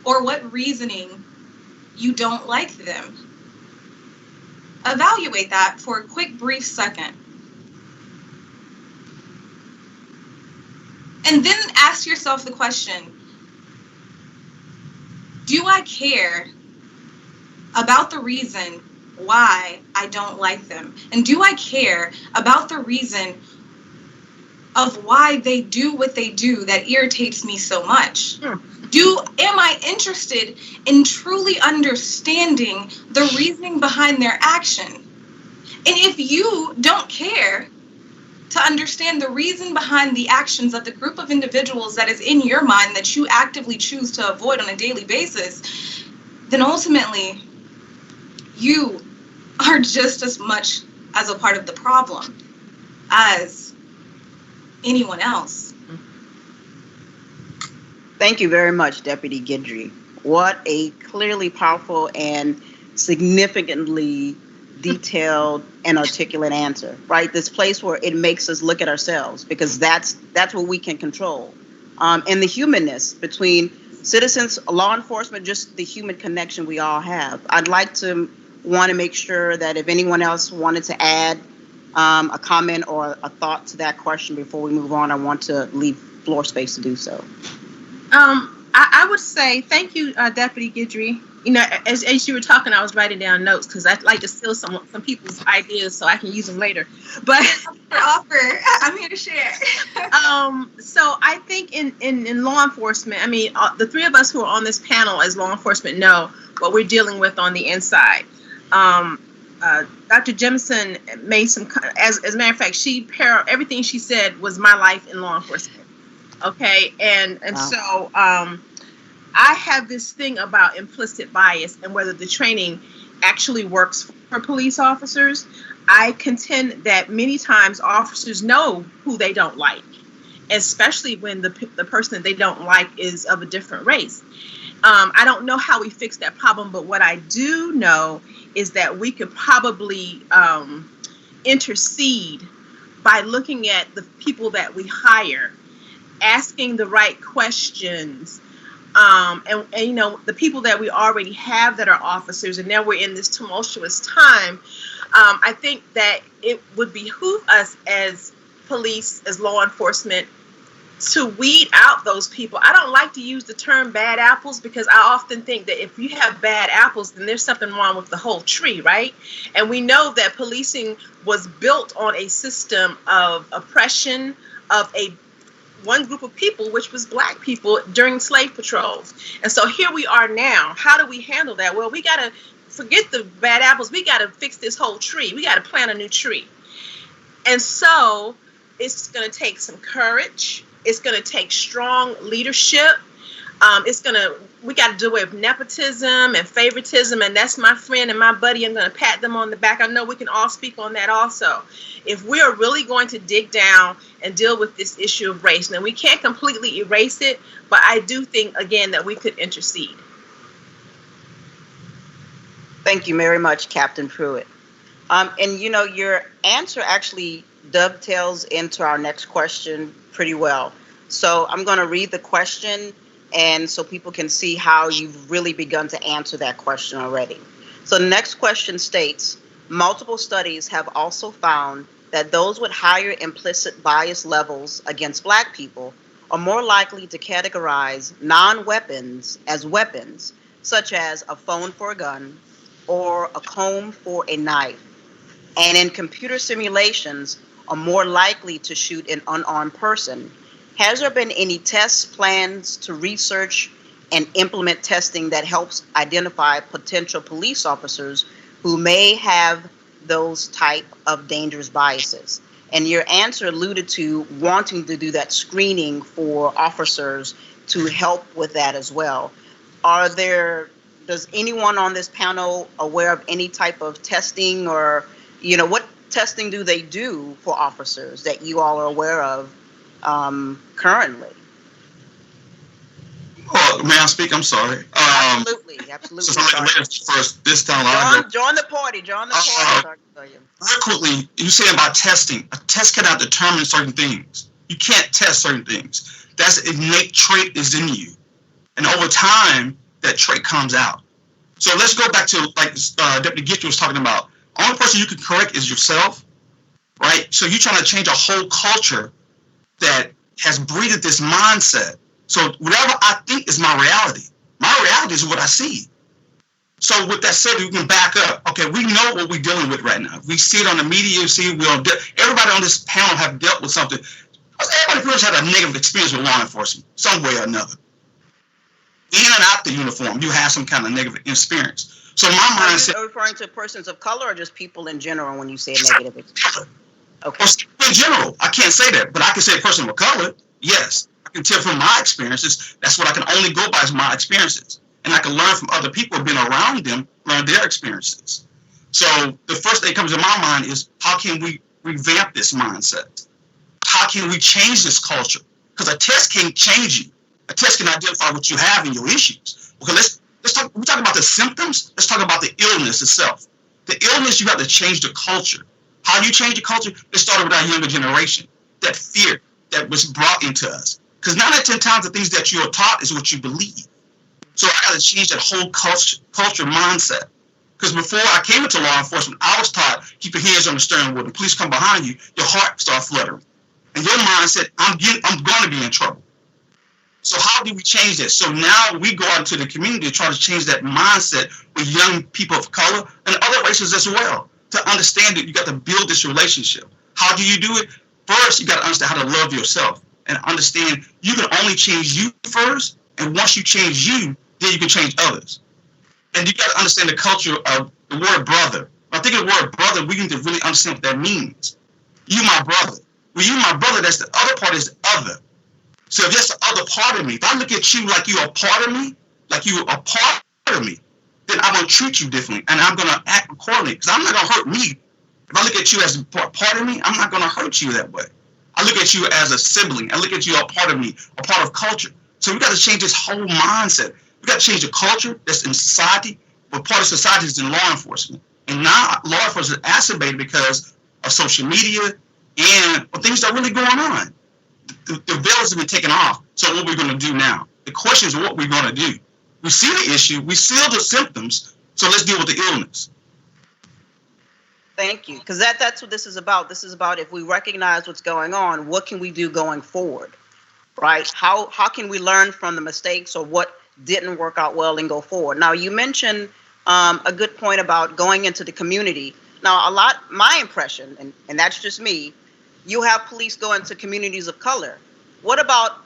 or what reasoning you don't like them. Evaluate that for a quick, brief second. And then ask yourself the question, do I care about the reason why I don't like them? And do I care about the reason of why they do what they do that irritates me so much? Am I interested in truly understanding the reasoning behind their action? And if you don't care to understand the reason behind the actions of the group of individuals that is in your mind that you actively choose to avoid on a daily basis, then ultimately you are just as much as a part of the problem as anyone else. Thank you very much, Deputy Guidry. What a clearly powerful and significantly detailed and articulate answer, right? This place where it makes us look at ourselves, because that's what we can control. And the humanness between citizens, law enforcement, just the human connection we all have. I'd like to want to make sure that if anyone else wanted to add a comment or a thought to that question before we move on, I want to leave floor space to do so. I would say thank you, Deputy Guidry. You know, as you were talking, I was writing down notes because I'd like to steal some people's ideas so I can use them later. But I'm here to share. So I think in law enforcement, I mean, the three of us who are on this panel as law enforcement know what we're dealing with on the inside. Dr. Jemison made some, as a matter of fact, everything she said was my life in law enforcement. Okay, and wow. So I have this thing about implicit bias and whether the training actually works for police officers. I contend that many times officers know who they don't like, especially when the person that they don't like is of a different race. I don't know how we fix that problem, but what I do know is that we could probably intercede by looking at the people that we hire, asking the right questions, and you know, the people that we already have that are officers, and now we're in this tumultuous time. I think that it would behoove us as police, as law enforcement, to weed out those people. I don't like to use the term bad apples because I often think that if you have bad apples, then there's something wrong with the whole tree, right? And we know that policing was built on a system of oppression of one group of people, which was Black people during slave patrols. And so here we are now. How do we handle that? Well, we got to forget the bad apples. We got to fix this whole tree. We got to plant a new tree. And so it's going to take some courage. It's going to take strong leadership. We got to do away with nepotism and favoritism. And that's my friend and my buddy. I'm going to pat them on the back. I know we can all speak on that also. If we are really going to dig down and deal with this issue of race, now we can't completely erase it, but I do think, again, that we could intercede. Thank you very much, Captain Pruitt. And you know, your answer actually dovetails into our next question pretty well. So I'm going to read the question, and so people can see how you've really begun to answer that question already. So the next question states, multiple studies have also found that those with higher implicit bias levels against Black people are more likely to categorize non-weapons as weapons, such as a phone for a gun or a comb for a knife. And in computer simulations, are more likely to shoot an unarmed person. Has there been any tests, plans to research and implement testing that helps identify potential police officers who may have those type of dangerous biases? And your answer alluded to wanting to do that screening for officers to help with that as well. Does anyone on this panel aware of any type of testing, or, you know, what testing do they do for officers that you all are aware of currently? Oh, may I speak? I'm sorry. Absolutely. So first, this time join the party. Real quickly, you say about testing. A test cannot determine certain things. You can't test certain things. That's an innate trait is in you, and over time, that trait comes out. So let's go back to like Deputy Gitcher was talking about. Only person you can correct is yourself, right? So you're trying to change a whole culture that has breeded this mindset. So whatever I think is my reality is what I see. So with that said, we can back up. Okay, we know what we're dealing with right now. We see it on the media. Everybody on this panel have dealt with something. Everybody pretty much had a negative experience with law enforcement, some way or another. In and out the uniform, you have some kind of negative experience. So my mindset. Are you referring to persons of color or just people in general when you say negative experience? Okay. In general, I can't say that, but I can say a person of color. Yes, I can tell from my experiences. That's what I can only go by is my experiences, and I can learn from other people being around them, learn their experiences. So the first thing that comes to my mind is how can we revamp this mindset? How can we change this culture? Because a test can't change you. A test can identify what you have and your issues. Okay, let's talk. We talk about the symptoms. Let's talk about the illness itself. The illness, you have to change the culture. How do you change the culture? It started with our younger generation. That fear that was brought into us. Because 9 out of 10 times the things that you are taught is what you believe. So I got to change that whole culture mindset. Because before I came into law enforcement, I was taught keep your hands on the steering wheel. The police come behind you, your heart starts fluttering, and your mind said, "I'm going to be in trouble." So how do we change that? So now we go out into the community to try to change that mindset with young people of color and other races as well. To understand that you got to build this relationship. How do you do it? First, you got to understand how to love yourself and understand you can only change you first. And once you change you, then you can change others. And you got to understand the culture of the word brother. When I think of the word brother, we need to really understand what that means. You my brother. When you my brother, that's the other part is the other. So if that's the other part of me, if I look at you like you're a part of me, then I'm going to treat you differently and I'm going to act accordingly because I'm not going to hurt me. If I look at you as a part of me, I'm not going to hurt you that way. I look at you as a sibling. I look at you a part of me, a part of culture. So we got to change this whole mindset. We got to change the culture that's in society, but part of society is in law enforcement. And now law enforcement is exacerbated because of social media and things that are really going on. The veils have been taken off. So what we're going to do now? The question is what we're going to do. We see the issue, we see the symptoms, so let's deal with the illness. Thank you, because that's what this is about. This is about if we recognize what's going on, what can we do going forward, right? How can we learn from the mistakes or what didn't work out well and go forward? Now, you mentioned a good point about going into the community. Now, my impression, and that's just me, you have police go into communities of color. What about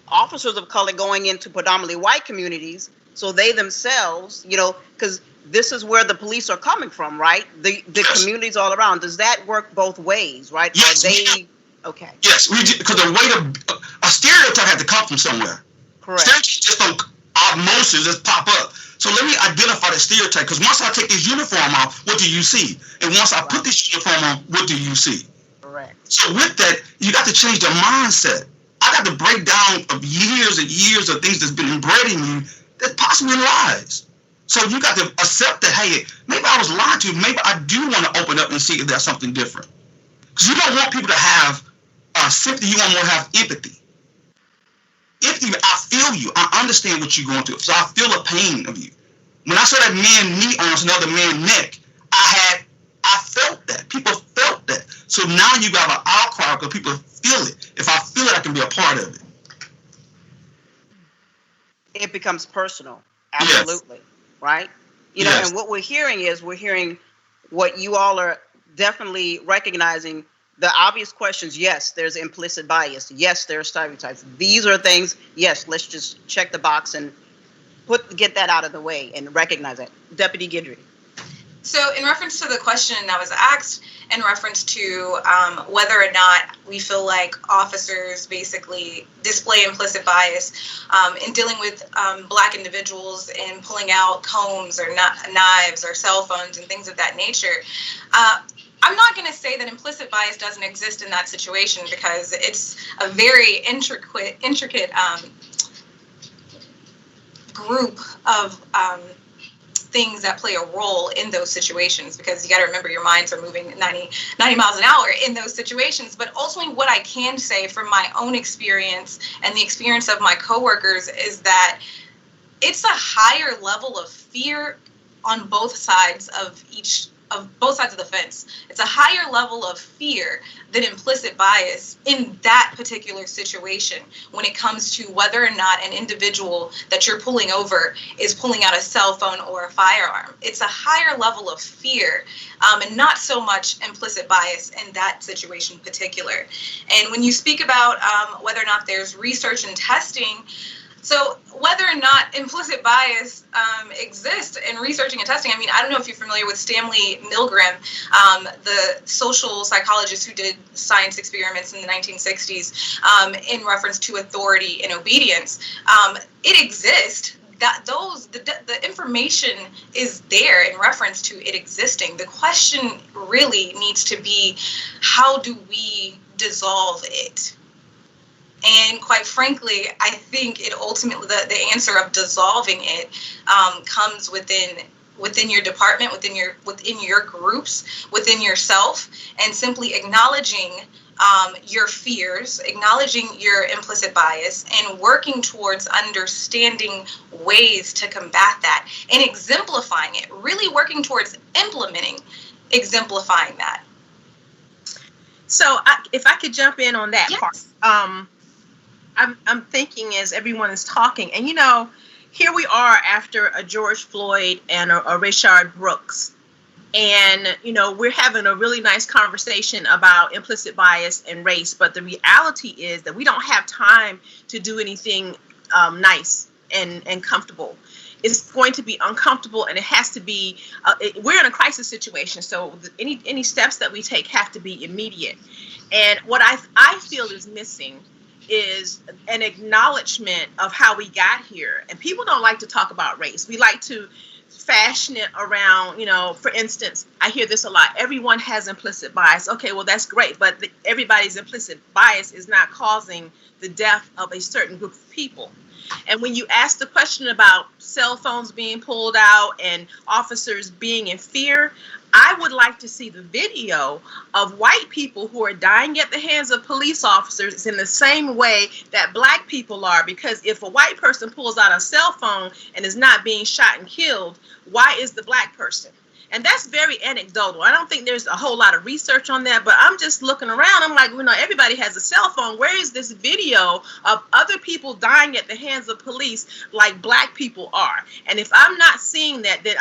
officers of color going into predominantly white communities so they themselves, because this is where the police are coming from, right? The communities all around. Does that work both ways, right? Yes. Okay. Yes, because the way a stereotype had to come from somewhere. Correct. Stereotypes just don't osmosis just pop up. So let me identify the stereotype, because once I take this uniform off, what do you see? And once I put this uniform on, what do you see? Correct. So with that, you got to change the mindset. I got to break down of years and years of things that's been inbred in you that possibly lies. So you got to accept that, hey, maybe I was lied to. Maybe I do want to open up and see if there's something different. Because you don't want people to have sympathy. You want more to have empathy. I feel you. I understand what you're going through. So I feel the pain of you. When I saw that man knee on another man's neck, I felt that. People felt that. So now you got an outcry because people feel it. If I feel it, I can be a part of it. It becomes personal. Absolutely. Yes. Right? Yes. And what we're hearing what you all are definitely recognizing. The obvious questions, yes, there's implicit bias. Yes, there are stereotypes. These are things, yes, let's just check the box and get that out of the way and recognize it. Deputy Guidry. So in reference to the question that was asked, in reference to whether or not we feel like officers basically display implicit bias in dealing with Black individuals and pulling out combs or knives or cell phones and things of that nature, I'm not going to say that implicit bias doesn't exist in that situation, because it's a very intricate group of things that play a role in those situations, because you got to remember your minds are moving 90 miles an hour in those situations. But ultimately, what I can say from my own experience and the experience of my coworkers is that it's a higher level of fear on both sides of the fence. It's a higher level of fear than implicit bias in that particular situation when it comes to whether or not an individual that you're pulling over is pulling out a cell phone or a firearm. It's a higher level of fear and not so much implicit bias in that situation in particular. And when you speak about whether or not there's research and testing, so whether or not implicit bias exists in researching and testing, I don't know if you're familiar with Stanley Milgram, the social psychologist who did science experiments in the 1960s in reference to authority and obedience. It exists. The information is there in reference to it existing. The question really needs to be, how do we dissolve it? And quite frankly, I think it ultimately, the answer of dissolving it comes within your department, within your groups, within yourself, and simply acknowledging your fears, acknowledging your implicit bias, and working towards understanding ways to combat that and exemplifying it, really working towards exemplifying that. So if I could jump in on that Yes. part. I'm thinking as everyone is talking, and here we are after a George Floyd and a Rayshard Brooks, and we're having a really nice conversation about implicit bias and race, but the reality is that we don't have time to do anything nice and comfortable. It's going to be uncomfortable, and it has to be. We're in a crisis situation, so any steps that we take have to be immediate. And what I feel is missing is an acknowledgement of how we got here. And people don't like to talk about race. We like to fashion it around, for instance, I hear this a lot. Everyone has implicit bias. Okay, well, that's great. But everybody's implicit bias is not causing the death of a certain group of people. And when you ask the question about cell phones being pulled out and officers being in fear, I would like to see the video of white people who are dying at the hands of police officers in the same way that black people are. Because if a white person pulls out a cell phone and is not being shot and killed, why is the black person? And that's very anecdotal. I don't think there's a whole lot of research on that, but I'm just looking around. I'm like, everybody has a cell phone. Where is this video of other people dying at the hands of police like black people are? And if I'm not seeing that, then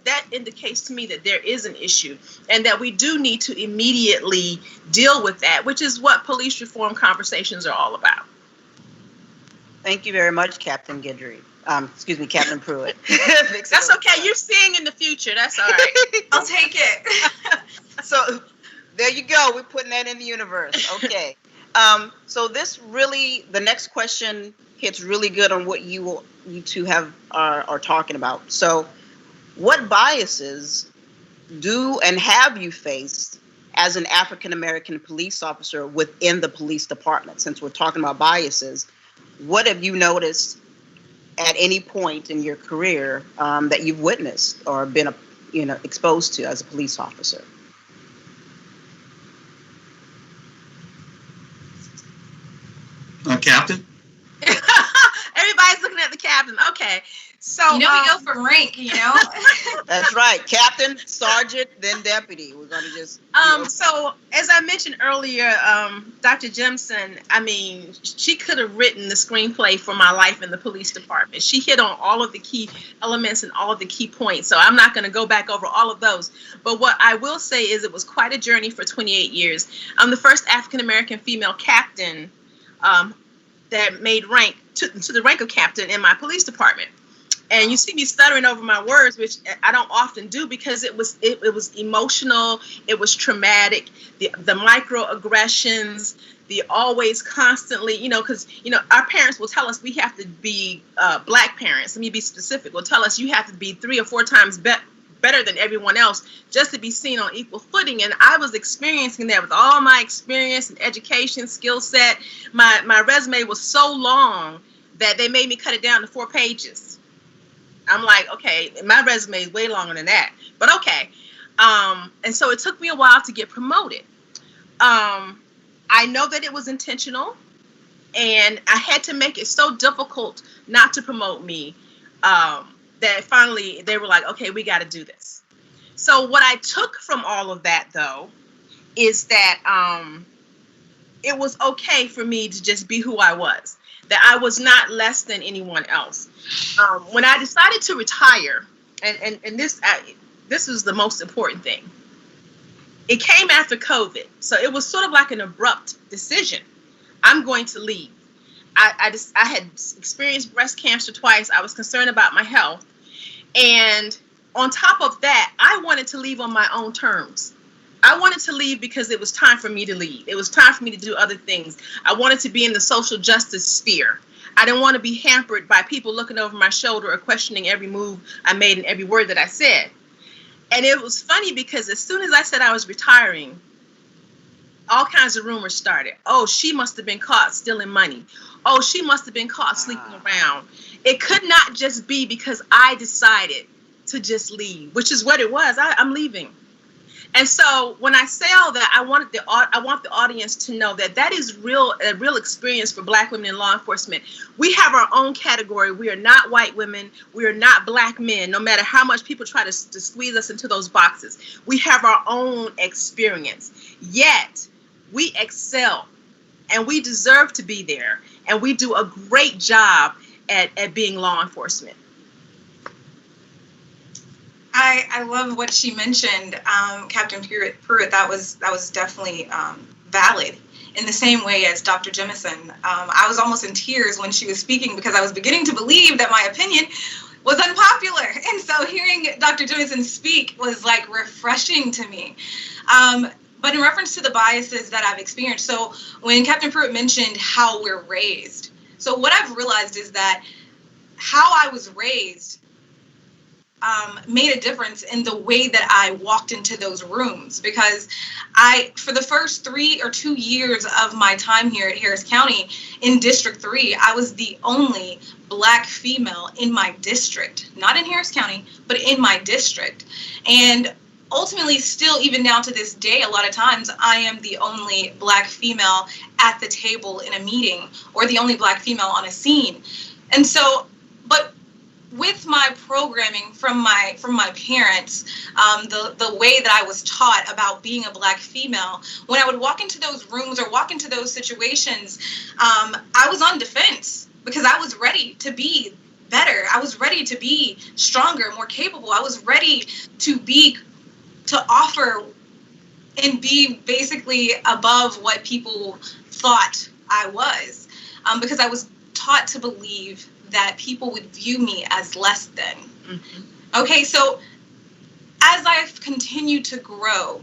that indicates to me that there is an issue and that we do need to immediately deal with that, which is what police reform conversations are all about. Thank you very much, Captain Guidry. Captain Pruitt. That's okay. You're seeing in the future. That's all right. I'll take it. So there you go. We're putting that in the universe. Okay. So the next question hits really good on what you two are talking about. So what biases do and have you faced as an African-American police officer within the police department? Since we're talking about biases, what have you noticed at any point in your career that you've witnessed or been exposed to as a police officer? Captain? Everybody's looking at the captain. Okay. So we go for rank, That's right. Captain, sergeant, then deputy. We're gonna just so as I mentioned earlier, Dr. Jimson, she could have written the screenplay for my life in the police department. She hit on all of the key elements and all of the key points. So I'm not going to go back over all of those. But what I will say is it was quite a journey for 28 years. I'm the first African-American female captain that made rank to the rank of captain in my police department. And you see me stuttering over my words, which I don't often do because it was emotional, it was traumatic, the microaggressions, the always constantly, because our parents will tell us we have to be black parents. Let me be specific. Will tell us you have to be 3 or 4 times better than everyone else just to be seen on equal footing. And I was experiencing that with all my experience and education, skill set. My resume was so long that they made me cut it down to 4 pages. I'm like, okay, my resume is way longer than that, but okay. And so it took me a while to get promoted. I know that it was intentional, and I had to make it so difficult not to promote me that finally they were like, okay, we got to do this. So what I took from all of that, though, is that it was okay for me to just be who I was, that I was not less than anyone else. When I decided to retire, and this was the most important thing, it came after COVID. So it was sort of like an abrupt decision. I'm going to leave. I had experienced breast cancer twice. I was concerned about my health. And on top of that, I wanted to leave on my own terms. I wanted to leave because it was time for me to leave. It was time for me to do other things. I wanted to be in the social justice sphere. I didn't want to be hampered by people looking over my shoulder or questioning every move I made and every word that I said. And it was funny because as soon as I said I was retiring, all kinds of rumors started. Oh, she must have been caught stealing money. Oh, she must have been caught sleeping around. It could not just be because I decided to just leave, which is what it was. I'm leaving. And so when I say all that, I want the audience to know that is a real experience for Black women in law enforcement. We have our own category. We are not white women. We are not Black men, no matter how much people try to squeeze us into those boxes. We have our own experience. Yet we excel, and we deserve to be there, and we do a great job at being law enforcement. I love what she mentioned, Captain Pruitt. That was definitely valid. In the same way as Dr. Jemison, I was almost in tears when she was speaking because I was beginning to believe that my opinion was unpopular. And so hearing Dr. Jemison speak was like refreshing to me. But in reference to the biases that I've experienced, so when Captain Pruitt mentioned how we're raised, so what I've realized is that how I was raised made a difference in the way that I walked into those rooms, because for the first 3 or 2 years of my time here at Harris County in District 3, I was the only Black female in my district, not in Harris County, but in my district. And ultimately, still, even now to this day, a lot of times I am the only Black female at the table in a meeting, or the only Black female on a scene. And so, but with my programming from my parents, the way that I was taught about being a Black female, when I would walk into those rooms or walk into those situations, I was on defense, because I was ready to be better. I was ready to be stronger, more capable. I was ready to offer and be basically above what people thought I was, because I was taught to believe that people would view me as less than. Mm-hmm. Okay, so as I've continued to grow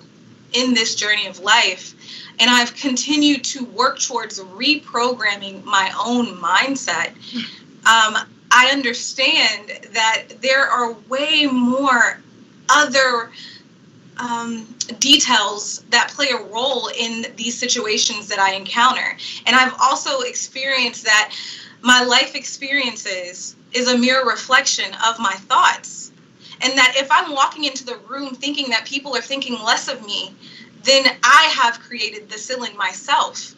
in this journey of life, and I've continued to work towards reprogramming my own mindset, I understand that there are way more other details that play a role in these situations that I encounter. And I've also experienced that my life experiences is a mirror reflection of my thoughts. And that if I'm walking into the room thinking that people are thinking less of me, then I have created the ceiling myself.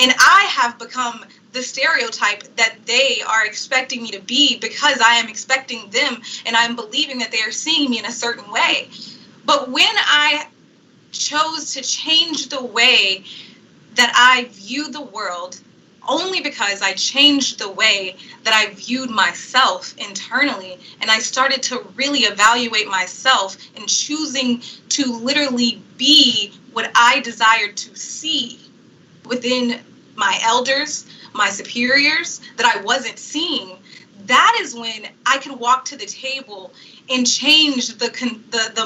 And I have become the stereotype that they are expecting me to be, because I am expecting them and I'm believing that they are seeing me in a certain way. But when I chose to change the way that I view the world, only because I changed the way that I viewed myself internally, and I started to really evaluate myself and choosing to literally be what I desired to see within my elders, my superiors, that I wasn't seeing, that is when I could walk to the table and change the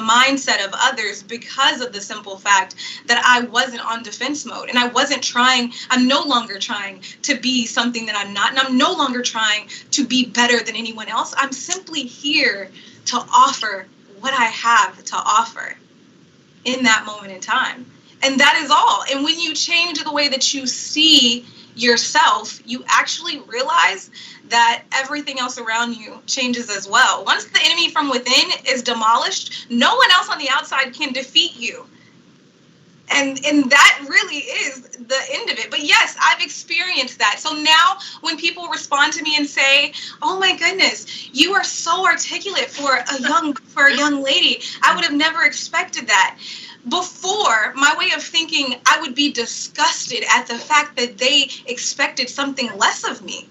mindset of others, because of the simple fact that I wasn't on defense mode, and I'm no longer trying to be something that I'm not, and I'm no longer trying to be better than anyone else. I'm simply here to offer what I have to offer in that moment in time. And that is all. And when you change the way that you see yourself, you actually realize that everything else around you changes as well. Once the enemy from within is demolished, no one else on the outside can defeat you. And that really is the end of it. But yes, I've experienced that. So now when people respond to me and say, "Oh my goodness, you are so articulate for a young lady. I would have never expected that." Before, my way of thinking, I would be disgusted at the fact that they expected something less of me.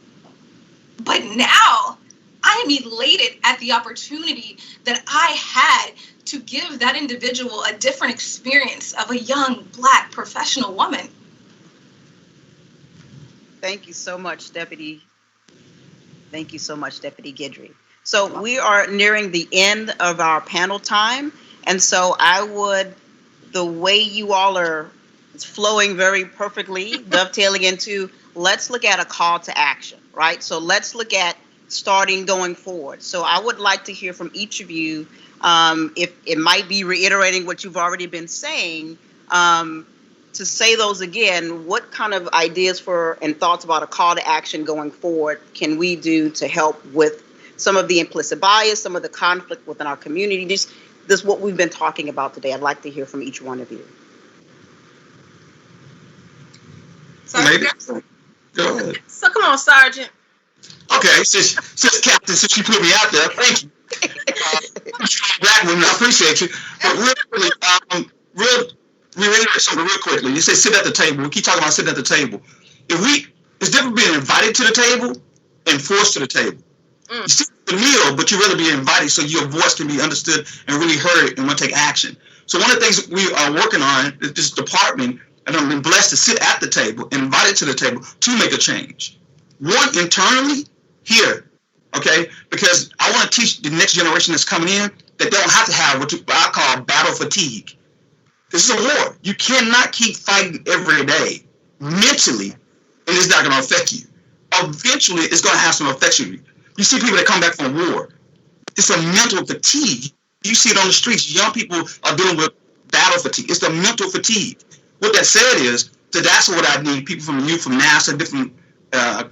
But now, I am elated at the opportunity that I had to give that individual a different experience of a young Black professional woman. Thank you so much, Deputy. Thank you so much, Deputy Guidry. So we are nearing the end of our panel time. And so the way you all are flowing very perfectly, dovetailing into, let's look at a call to action, right? So let's look at starting going forward. So I would like to hear from each of you, if it might be reiterating what you've already been saying, to say those again, what kind of ideas and thoughts about a call to action going forward can we do to help with some of the implicit bias, some of the conflict within our community? This is what we've been talking about today. I'd like to hear from each one of you. Maybe. Go ahead. So come on, Sergeant. Okay, since Captain, since you put me out there, thank you. Black women, I appreciate you. But really, reiterate something real quickly. You say sit at the table. We keep talking about sitting at the table. It's different being invited to the table and forced to the table. You sit at the meal, but you rather be invited so your voice can be understood and really heard and want to take action. So one of the things we are working on is this department, and I've been blessed to sit at the table, invited to the table to make a change. One, internally, here, okay? Because I want to teach the next generation that's coming in that they don't have to have what I call battle fatigue. This is a war. You cannot keep fighting every day mentally, and it's not going to affect you. Eventually, it's going to have some effects on you. You see people that come back from war. It's a mental fatigue. You see it on the streets. Young people are dealing with battle fatigue. It's the mental fatigue. What that said is, so that's what I need, people from youth, from NASA, different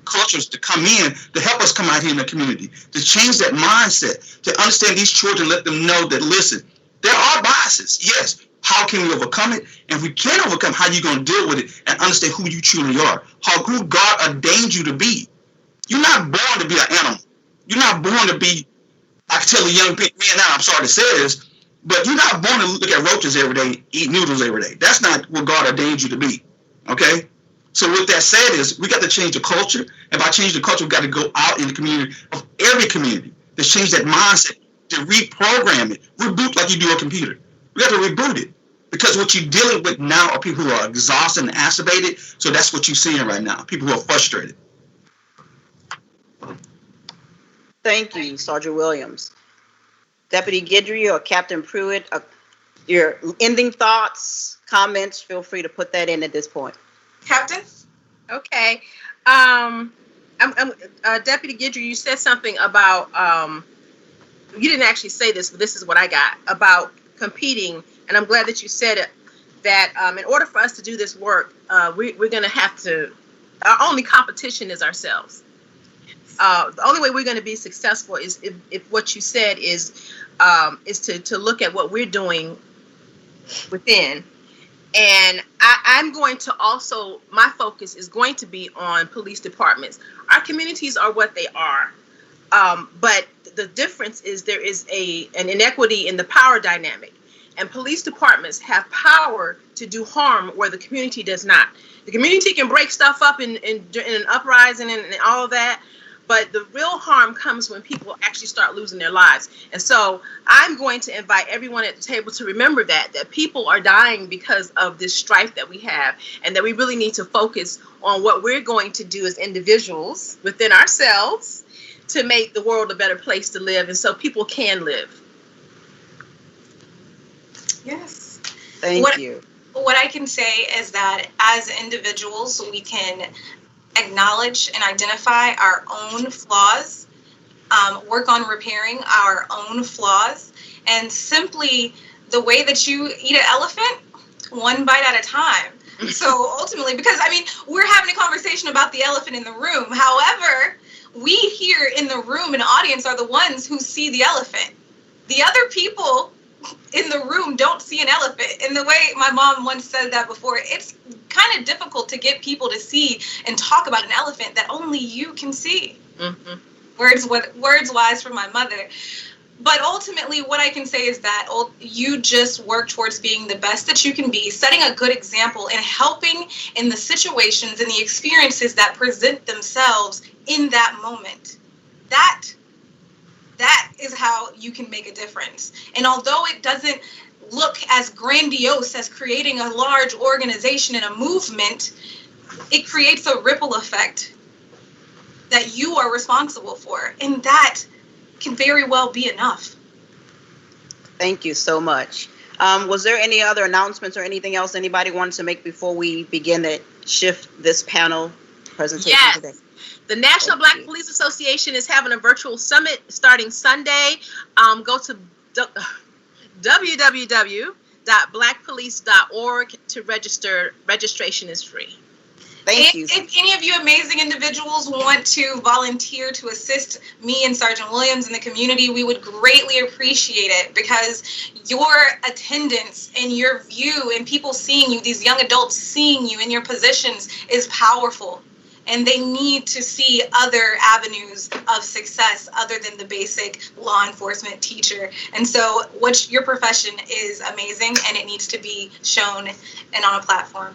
cultures to come in to help us come out here in the community, to change that mindset, to understand these children, let them know that, listen, there are biases. Yes. How can we overcome it? And if we can't overcome, how are you going to deal with it and understand who you truly are, who God ordained you to be. You're not born to be an animal. You're not born to be, I can tell a young man now, I'm sorry to say this, but you're not born to look at roaches every day, eat noodles every day. That's not what God ordained you to be, okay? So with that said is, we got to change the culture, and by changing the culture, we got to go out in the community, of every community, to change that mindset, to reprogram it, reboot like you do a computer. We got to reboot it, because what you're dealing with now are people who are exhausted and acerbated, so that's what you're seeing right now, people who are frustrated. Thank you, Sergeant Williams. Deputy Guidry or Captain Pruitt, your ending thoughts, comments, feel free to put that in at this point. Captain? Okay. Deputy Guidry, you said something about, you didn't actually say this, but this is what I got, about competing, and I'm glad that you said it, that in order for us to do this work, we're going to have to, our only competition is ourselves. The only way we're going to be successful is if what you said is to look at what we're doing within. And I'm going to also, my focus is going to be on police departments. Our communities are what they are. But the difference is there is an inequity in the power dynamic. And police departments have power to do harm where the community does not. The community can break stuff up in an uprising and all of that. But the real harm comes when people actually start losing their lives. And so I'm going to invite everyone at the table to remember that people are dying because of this strife that we have, and that we really need to focus on what we're going to do as individuals within ourselves to make the world a better place to live, and so people can live. Yes. Thank you. What I can say is that as individuals, we can acknowledge and identify our own flaws, work on repairing our own flaws, and simply the way that you eat an elephant, one bite at a time. So ultimately, because I mean, we're having a conversation about the elephant in the room. However, we here in the room and audience are the ones who see the elephant. The other people in the room don't see an elephant. And the way my mom once said that before, it's kind of difficult to get people to see and talk about an elephant that only you can see. Mm-hmm. Words wise from my mother. But ultimately, what I can say is that you just work towards being the best that you can be, setting a good example and helping in the situations and the experiences that present themselves in that moment. That is how you can make a difference. And although it doesn't look as grandiose as creating a large organization and a movement, it creates a ripple effect that you are responsible for. And that can very well be enough. Thank you so much. Was there any other announcements or anything else anybody wanted to make before we begin to shift this panel presentation today? The National Black Police Association is having a virtual summit starting Sunday. Go to www.blackpolice.org to register. Registration is free. Thank you. If any of you amazing individuals want to volunteer to assist me and Sergeant Williams in the community, we would greatly appreciate it, because your attendance and your view and people seeing you, these young adults seeing you in your positions, is powerful. And they need to see other avenues of success other than the basic law enforcement teacher. And so your profession is amazing, and it needs to be shown and on a platform.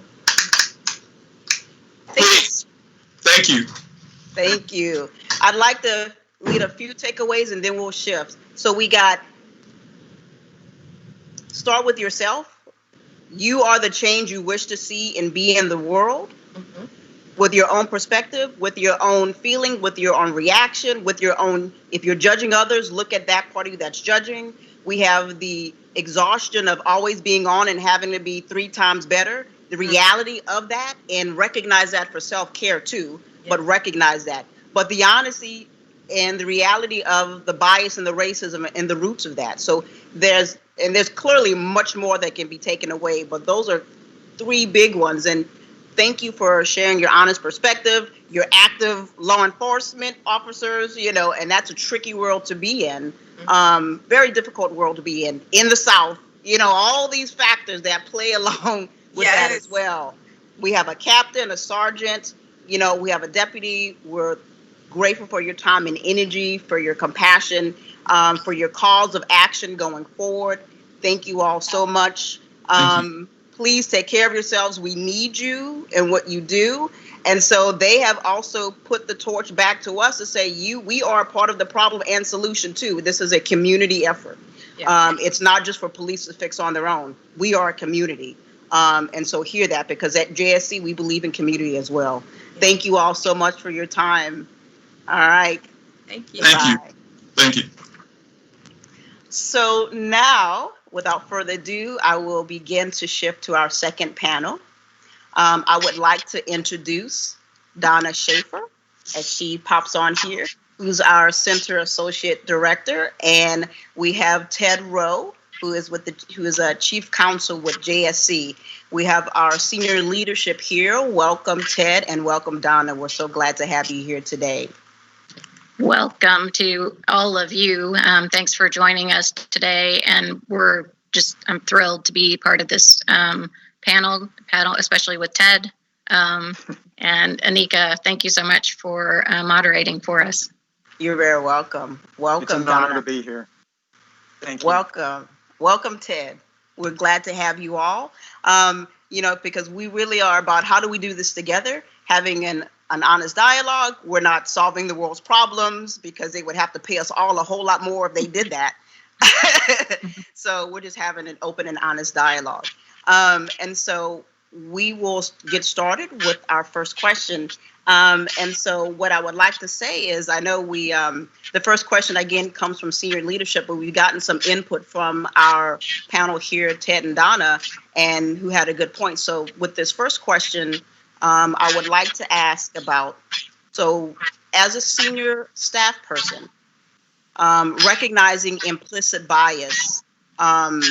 Thank you. Thank you. I'd like to read a few takeaways and then we'll shift. So we got, start with yourself. You are the change you wish to see and be in the world. Mm-hmm. With your own perspective, with your own feeling, with your own reaction, with your own, if you're judging others, look at that part of you that's judging. We have the exhaustion of always being on and having to be 3 times better, the reality of that, and recognize that for self-care too, but recognize that. But the honesty and the reality of the bias and the racism and the roots of that. So there's clearly much more that can be taken away, but those are three big ones. And thank you for sharing your honest perspective. You're active law enforcement officers, and that's a tricky world to be in. Very difficult world to be in the South. All these factors that play along with that as well. We have a captain, a sergeant, we have a deputy. We're grateful for your time and energy, for your compassion, for your calls of action going forward. Thank you all so much. Please take care of yourselves. We need you and what you do. And so they have also put the torch back to us to say, we are a part of the problem and solution too. This is a community effort. Yeah. It's not just for police to fix on their own. We are a community. And so hear that, because at JSC, we believe in community as well. Yeah. Thank you all so much for your time. All right. Thank you. Thank you. Thank you. So now, without further ado, I will begin to shift to our second panel. I would like to introduce Donna Schaefer, as she pops on here, who's our Center Associate Director, and we have Ted Rowe, who is a Chief Counsel with JSC. We have our senior leadership here. Welcome, Ted, and welcome, Donna. We're so glad to have you here today. Welcome to all of you. Thanks for joining us today, and I'm thrilled to be part of this panel, especially with Ted. And Anika, thank you so much for moderating for us. You're very welcome. Welcome, It's an honor Donna. to be here. Thank you. Welcome, Ted. We're glad to have you all. Because we really are about how do we do this together, having an honest dialogue. We're not solving the world's problems, because they would have to pay us all a whole lot more if they did that. So we're just having an open and honest dialogue. And so we will get started with our first question. And so what I would like to say is, I know the first question again comes from senior leadership, but we've gotten some input from our panel here, Ted and Donna, and who had a good point. So with this first question, I would like to ask about, so as a senior staff person, recognizing implicit bias on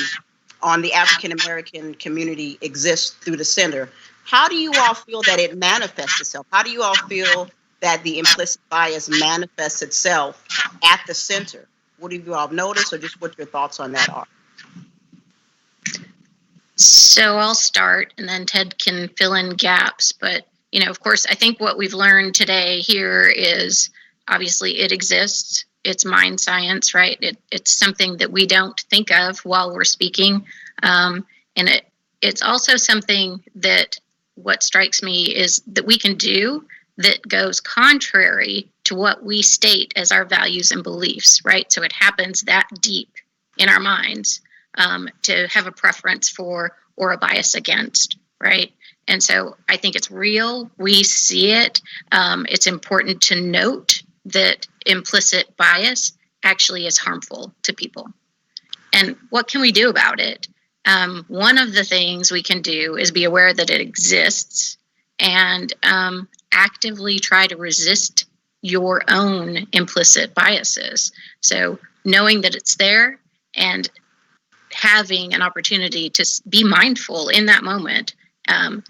the African-American community exists through the center. How do you all feel that it manifests itself? How do you all feel that the implicit bias manifests itself at the center? What have you all noticed, or just what your thoughts on that are? So I'll start, and then Ted can fill in gaps. But, of course, I think what we've learned today here is obviously it exists. It's mind science, right? It's something that we don't think of while we're speaking. And it's also something that what strikes me is that we can do that goes contrary to what we state as our values and beliefs, right? So it happens that deep in our minds to have a preference for or a bias against, right? And so I think it's real. We see it. It's important to note that implicit bias actually is harmful to people. And what can we do about it? One of the things we can do is be aware that it exists and actively try to resist your own implicit biases. So knowing that it's there and having an opportunity to be mindful in that moment. Am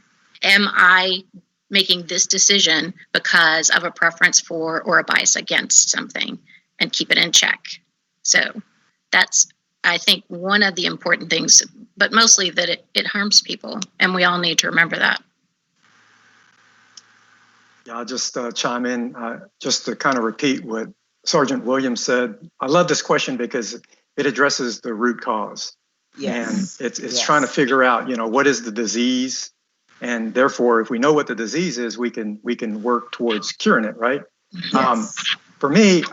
I making this decision because of a preference for or a bias against something, and keep it in check? So that's, I think, one of the important things, but mostly that it harms people, and we all need to remember that. Yeah, I'll just chime in just to kind of repeat what Sergeant Williams said. I love this question because it addresses the root cause. Yes. And it's trying to figure out, what is the disease? And therefore, if we know what the disease is, we can work towards curing it, right? Yes. For me,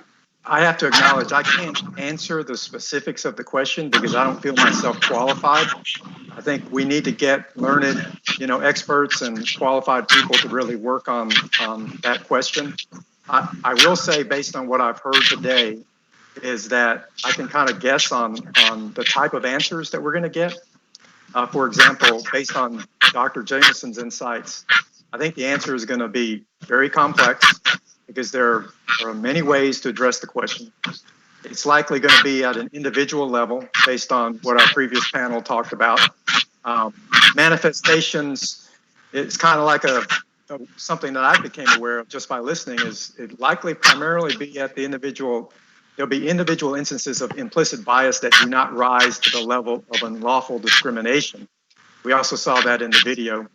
I have to acknowledge I can't answer the specifics of the question because I don't feel myself qualified. I think we need to get learned, experts and qualified people to really work on that question. I will say, based on what I've heard today, is that I can kind of guess on the type of answers that we're going to get. For example, based on Dr. Jameson's insights, I think the answer is going to be very complex. because there are many ways to address the question. It's likely going to be at an individual level based on what our previous panel talked about. Manifestations, it's kind of like something that I became aware of just by listening, is it likely primarily be at the individual. There'll be individual instances of implicit bias that do not rise to the level of unlawful discrimination. We also saw that in the video.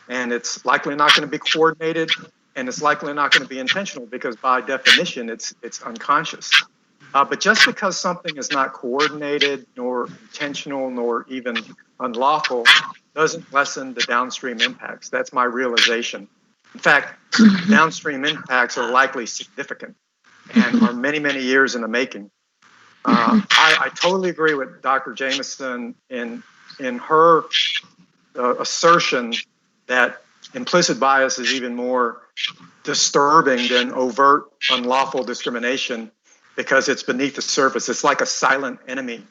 And it's likely not going to be coordinated, and it's likely not going to be intentional because by definition, it's unconscious. But just because something is not coordinated, nor intentional, nor even unlawful, doesn't lessen the downstream impacts. That's my realization. In fact, downstream impacts are likely significant and are many, many years in the making. I totally agree with Dr. Jameson in her assertion that implicit bias is even more disturbing than overt unlawful discrimination because it's beneath the surface. It's like a silent enemy.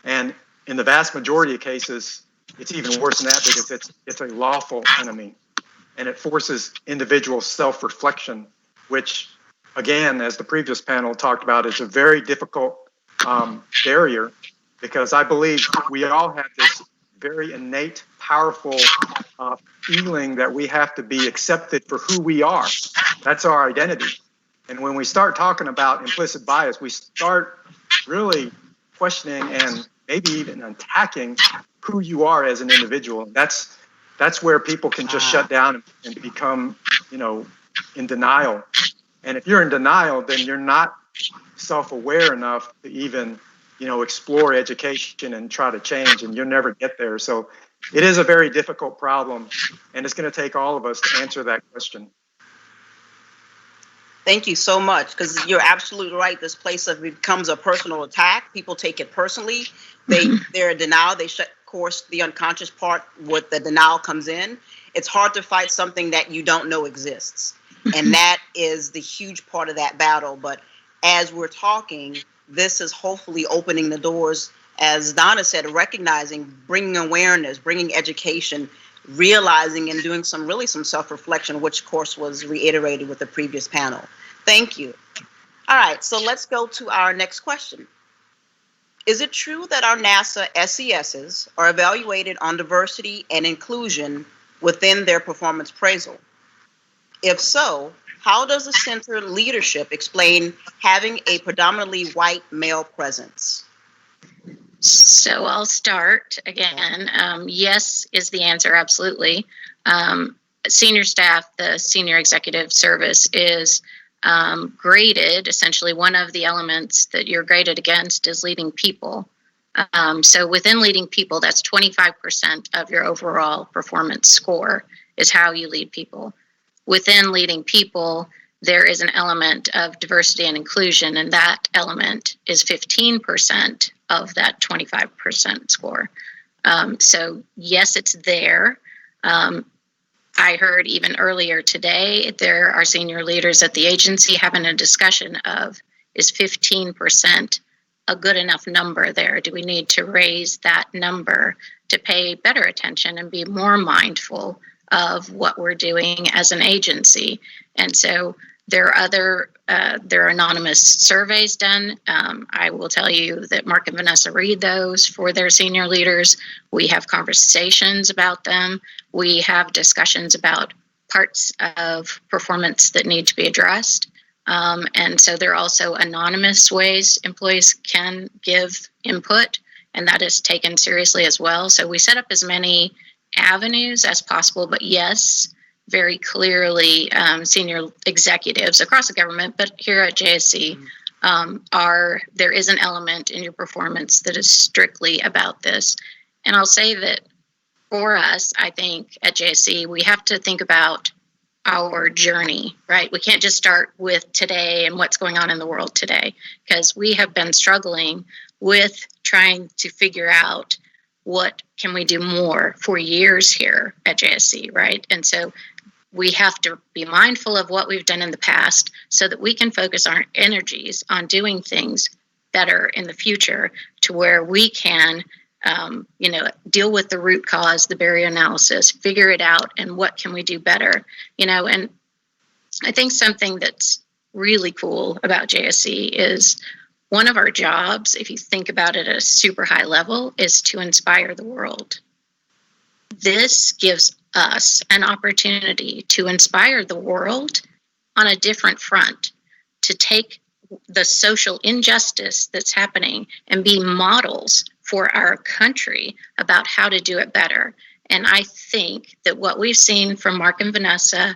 And in the vast majority of cases, it's even worse than that because it's a lawful enemy. And it forces individual self-reflection, which, again, as the previous panel talked about, is a very difficult barrier because I believe we all have this very innate, powerful feeling that we have to be accepted for who we are. That's our identity. And when we start talking about implicit bias, we start really questioning and maybe even attacking who you are as an individual. That's where people can just shut down and become, in denial. And if you're in denial, then you're not self-aware enough to even, explore education and try to change, and you'll never get there. So it is a very difficult problem, and it's going to take all of us to answer that question. Thank you so much, because you're absolutely right. This place becomes a personal attack. People take it personally. They're in denial. They shut course the unconscious part where the denial comes in. It's hard to fight something that you don't know exists. And that is the huge part of that battle. But as we're talking, this is hopefully opening the doors, as Donna said, recognizing, bringing awareness, bringing education, realizing and doing some self-reflection, which of course was reiterated with the previous panel. Thank you. All right, so let's go to our next question. Is it true that our NASA SESs are evaluated on diversity and inclusion within their performance appraisal? If so, how does the center leadership explain having a predominantly white male presence? So I'll start again. Yes is the answer, absolutely. Senior staff, the senior executive service is graded. Essentially, one of the elements that you're graded against is leading people. So within leading people, that's 25% of your overall performance score is how you lead people. Within leading people, there is an element of diversity and inclusion, and that element is 15% of that 25% score. So yes, it's there. I heard even earlier today, there are senior leaders at the agency having a discussion of, is 15% a good enough number there? Do we need to raise that number to pay better attention and be more mindful of what we're doing as an agency? And so there are anonymous surveys done. I will tell you that Mark and Vanessa read those for their senior leaders. We have conversations about them. We have discussions about parts of performance that need to be addressed. And so there are also anonymous ways employees can give input, and that is taken seriously as well. So we set up as many avenues as possible, but yes, very clearly senior executives across the government, but here at JSC, there is an element in your performance that is strictly about this. And I'll say that for us, I think at JSC, we have to think about our journey, right? We can't just start with today and what's going on in the world today, because we have been struggling with trying to figure out what can we do more for years here at JSC, right? And so we have to be mindful of what we've done in the past so that we can focus our energies on doing things better in the future, to where we can deal with the root cause, the barrier analysis, figure it out, and what can we do better, and I think something that's really cool about JSC is one of our jobs, if you think about it at a super high level, is to inspire the world. This gives us an opportunity to inspire the world on a different front, to take the social injustice that's happening and be models for our country about how to do it better. And I think that what we've seen from Mark and Vanessa,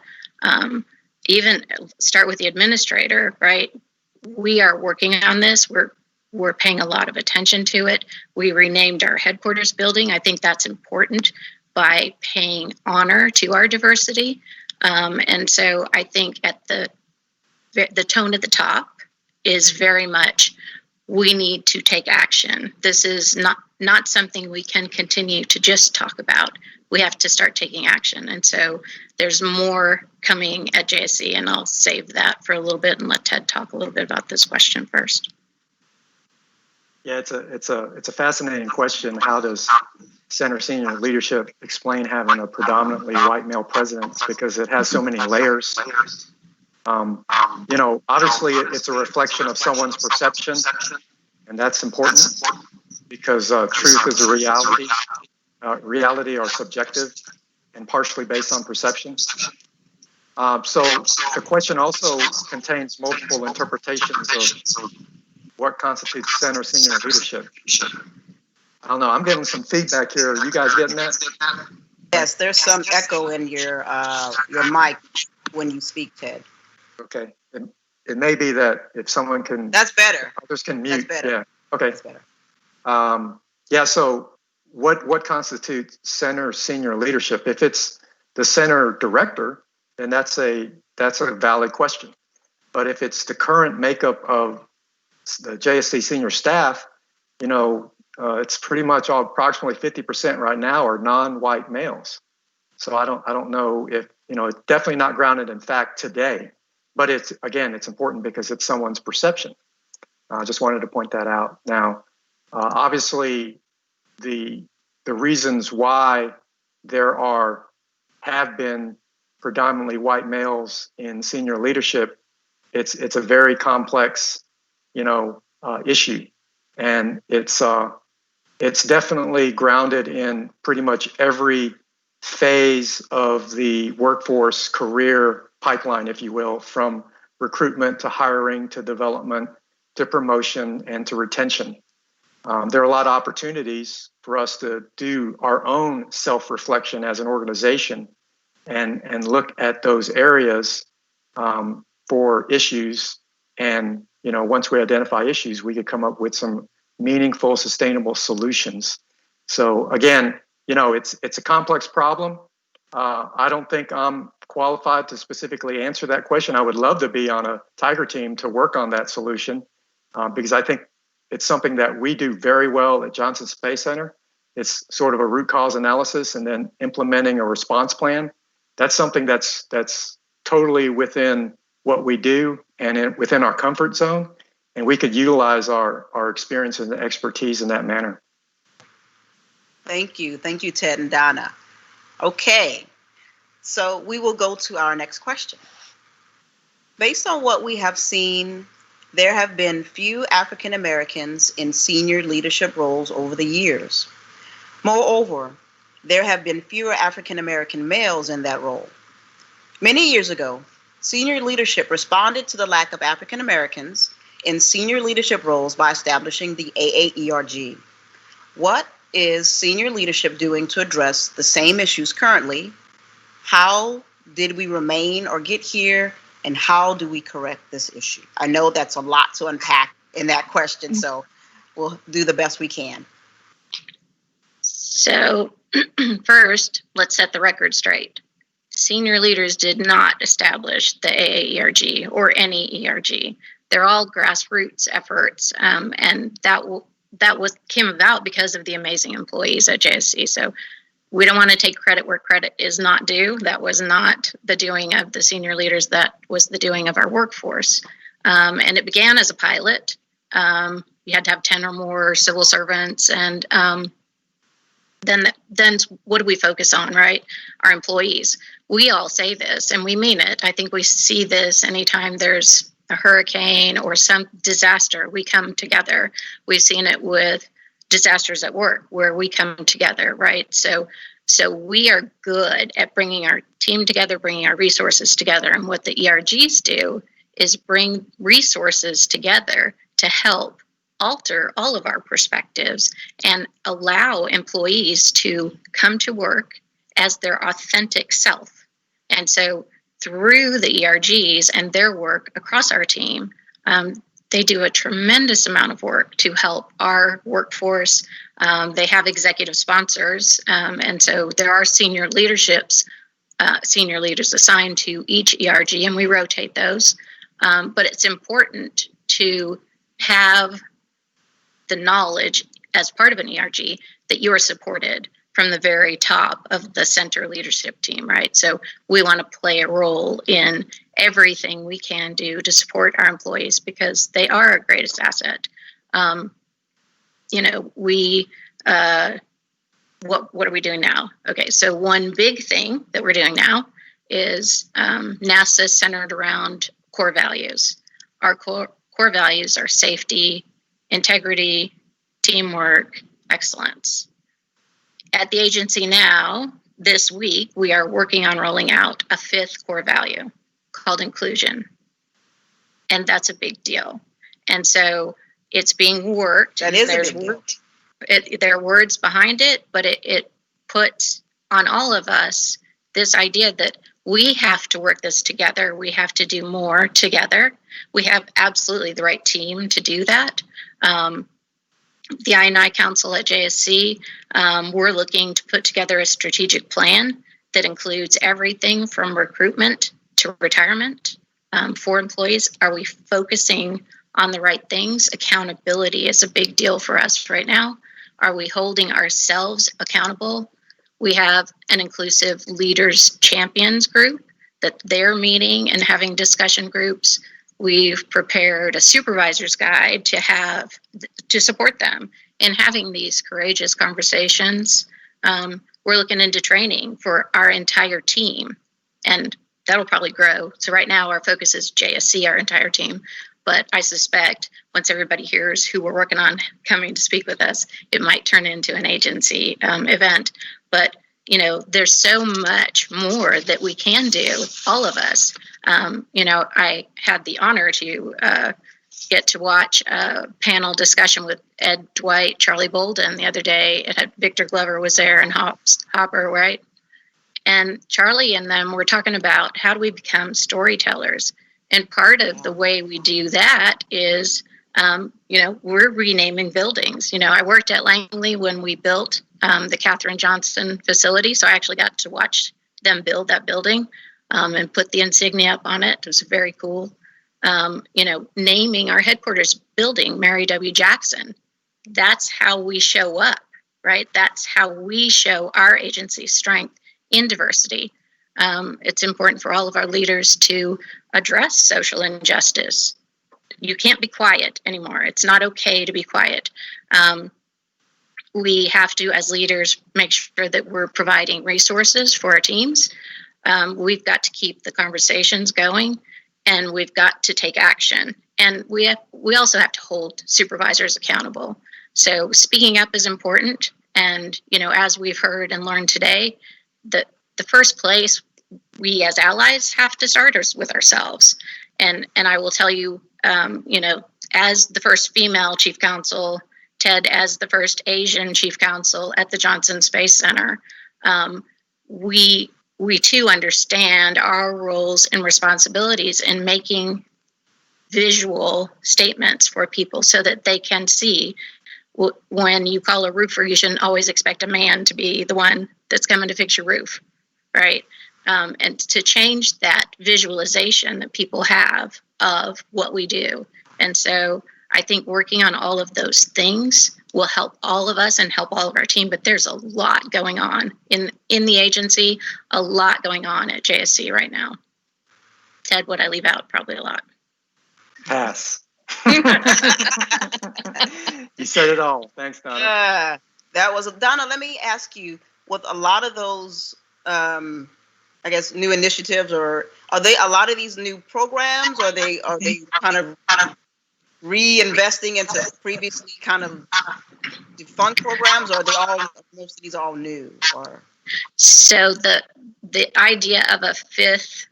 even start with the administrator, right? We are working on this. We're paying a lot of attention to it. We renamed our headquarters building. I think that's important by paying honor to our diversity. And so I think at the tone at the top is very much, we need to take action. This is not something we can continue to just talk about. We have to start taking action. And so there's more coming at JSC, and I'll save that for a little bit and let Ted talk a little bit about this question first. Yeah, it's a fascinating question. How does center senior leadership explain having a predominantly white male president? Because it has so many layers. Obviously it's a reflection of someone's perception, and that's important because truth is a reality. Reality are subjective and partially based on perception. So the question also contains multiple interpretations of what constitutes center senior leadership. I don't know. I'm getting some feedback here. Are you guys getting that? Yes, there's some echo in your mic when you speak, Ted. Okay. It may be that if someone can. That's better. Others can mute. That's better. Yeah. Okay. That's better. Yeah. So what constitutes center senior leadership? If it's the center director, then that's a valid question. But if it's the current makeup of the JSC senior staff, it's pretty much approximately 50% right now are non-white males. So I don't know if, it's definitely not grounded in fact today, but it's important because it's someone's perception. I just wanted to point that out. Now, obviously the reasons why there have been predominantly white males in senior leadership, it's a very complex, issue, and it's definitely grounded in pretty much every phase of the workforce career pipeline, if you will, from recruitment to hiring to development to promotion and to retention. There are a lot of opportunities for us to do our own self-reflection as an organization and look at those areas for issues. And, once we identify issues, we could come up with some meaningful, sustainable solutions. So again, it's a complex problem. I don't think I'm qualified to specifically answer that question. I would love to be on a Tiger team to work on that solution because I think it's something that we do very well at Johnson Space Center. It's sort of a root cause analysis and then implementing a response plan. That's something that's totally within what we do and within our comfort zone. And we could utilize our experience and expertise in that manner. Thank you. Thank you, Ted and Donna. Okay, so we will go to our next question. Based on what we have seen, there have been few African Americans in senior leadership roles over the years. Moreover, there have been fewer African American males in that role. Many years ago, senior leadership responded to the lack of African Americans in senior leadership roles by establishing the AAERG. What is senior leadership doing to address the same issues currently? How did we remain or get here? And how do we correct this issue? I know that's a lot to unpack in that question, so we'll do the best we can. So first, let's set the record straight. Senior leaders did not establish the AAERG or any ERG. They're all grassroots efforts, and that came about because of the amazing employees at JSC. So we don't want to take credit where credit is not due. That was not the doing of the senior leaders. That was the doing of our workforce. And it began as a pilot. You had to have 10 or more civil servants. And then what do we focus on, right? Our employees. We all say this, and we mean it. I think we see this anytime there's a hurricane or some disaster, we come together. We've seen it with disasters at work where we come together, right? So we are good at bringing our team together, bringing our resources together. And what the ERGs do is bring resources together to help alter all of our perspectives and allow employees to come to work as their authentic self. And so through the ERGs and their work across our team, they do a tremendous amount of work to help our workforce. They have executive sponsors, and so there are senior leaders assigned to each ERG, and we rotate those. But it's important to have the knowledge as part of an ERG that you are supported from the very top of the center leadership team, right? So we want to play a role in everything we can do to support our employees because they are our greatest asset. What are we doing now? Okay, so one big thing that we're doing now is NASA is centered around core values. Our core values are safety, integrity, teamwork, excellence. At the agency now, this week, we are working on rolling out a 5th core value called inclusion. And that's a big deal. And so it's being worked. That is a big deal. There are words behind it, but it puts on all of us this idea that we have to work this together. We have to do more together. We have absolutely the right team to do that. The I&I Council at JSC, we're looking to put together a strategic plan that includes everything from recruitment to retirement for employees. Are we focusing on the right things? Accountability is a big deal for us right now. Are we holding ourselves accountable? We have an inclusive leaders champions group that they're meeting and having discussion groups. We've prepared a supervisor's guide to support them in having these courageous conversations. We're looking into training for our entire team, and that'll probably grow. So right now our focus is JSC, our entire team. But I suspect once everybody hears who we're working on coming to speak with us, it might turn into an agency event. But, there's so much more that we can do, all of us. I had the honor to get to watch a panel discussion with Ed Dwight, Charlie Bolden the other day. It had Victor Glover was there and Hopper, right? And Charlie and them were talking about how do we become storytellers. And part of the way we do that is, we're renaming buildings. I worked at Langley when we built the Katherine Johnson facility. So I actually got to watch them build that building and put the insignia up on it. It was very cool. Naming our headquarters building, Mary W. Jackson. That's how we show up, right? That's how we show our agency's strength in diversity. It's important for all of our leaders to address social injustice. You can't be quiet anymore. It's not okay to be quiet. We have to, as leaders, make sure that we're providing resources for our teams. We've got to keep the conversations going, and we've got to take action. And we also have to hold supervisors accountable. So speaking up is important. And, as we've heard and learned today, the first place we as allies have to start is with ourselves. And I will tell you, as the first female chief counsel, Ted as the first Asian chief counsel at the Johnson Space Center, we too understand our roles and responsibilities in making visual statements for people so that they can see. When you call a roofer, you shouldn't always expect a man to be the one that's coming to fix your roof, right? And to change that visualization that people have of what we do. And so I think working on all of those things will help all of us and help all of our team. But there's a lot going on in the agency, a lot going on at JSC right now. Ted, what I leave out? Probably a lot. Pass. You said it all. Thanks, Donna. Donna, let me ask you, with a lot of those I guess, new initiatives, or are they a lot of these new programs? Or are they kind of reinvesting into previously kind of defunct programs, or are they all, most of these are all new? Or So the idea of a fifth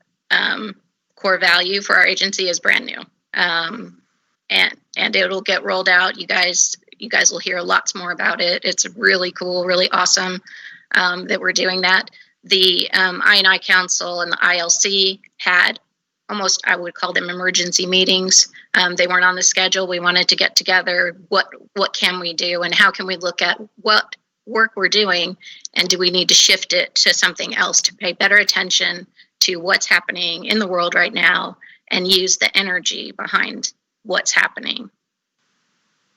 core value for our agency is brand new, and it'll get rolled out. You guys will hear lots more about it. It's really cool, really awesome that we're doing that. The I&I Council and the ILC had almost, I would call them emergency meetings. They weren't on the schedule. We wanted to get together. What can we do, and how can we look at what work we're doing, and do we need to shift it to something else to pay better attention to what's happening in the world right now and use the energy behind what's happening.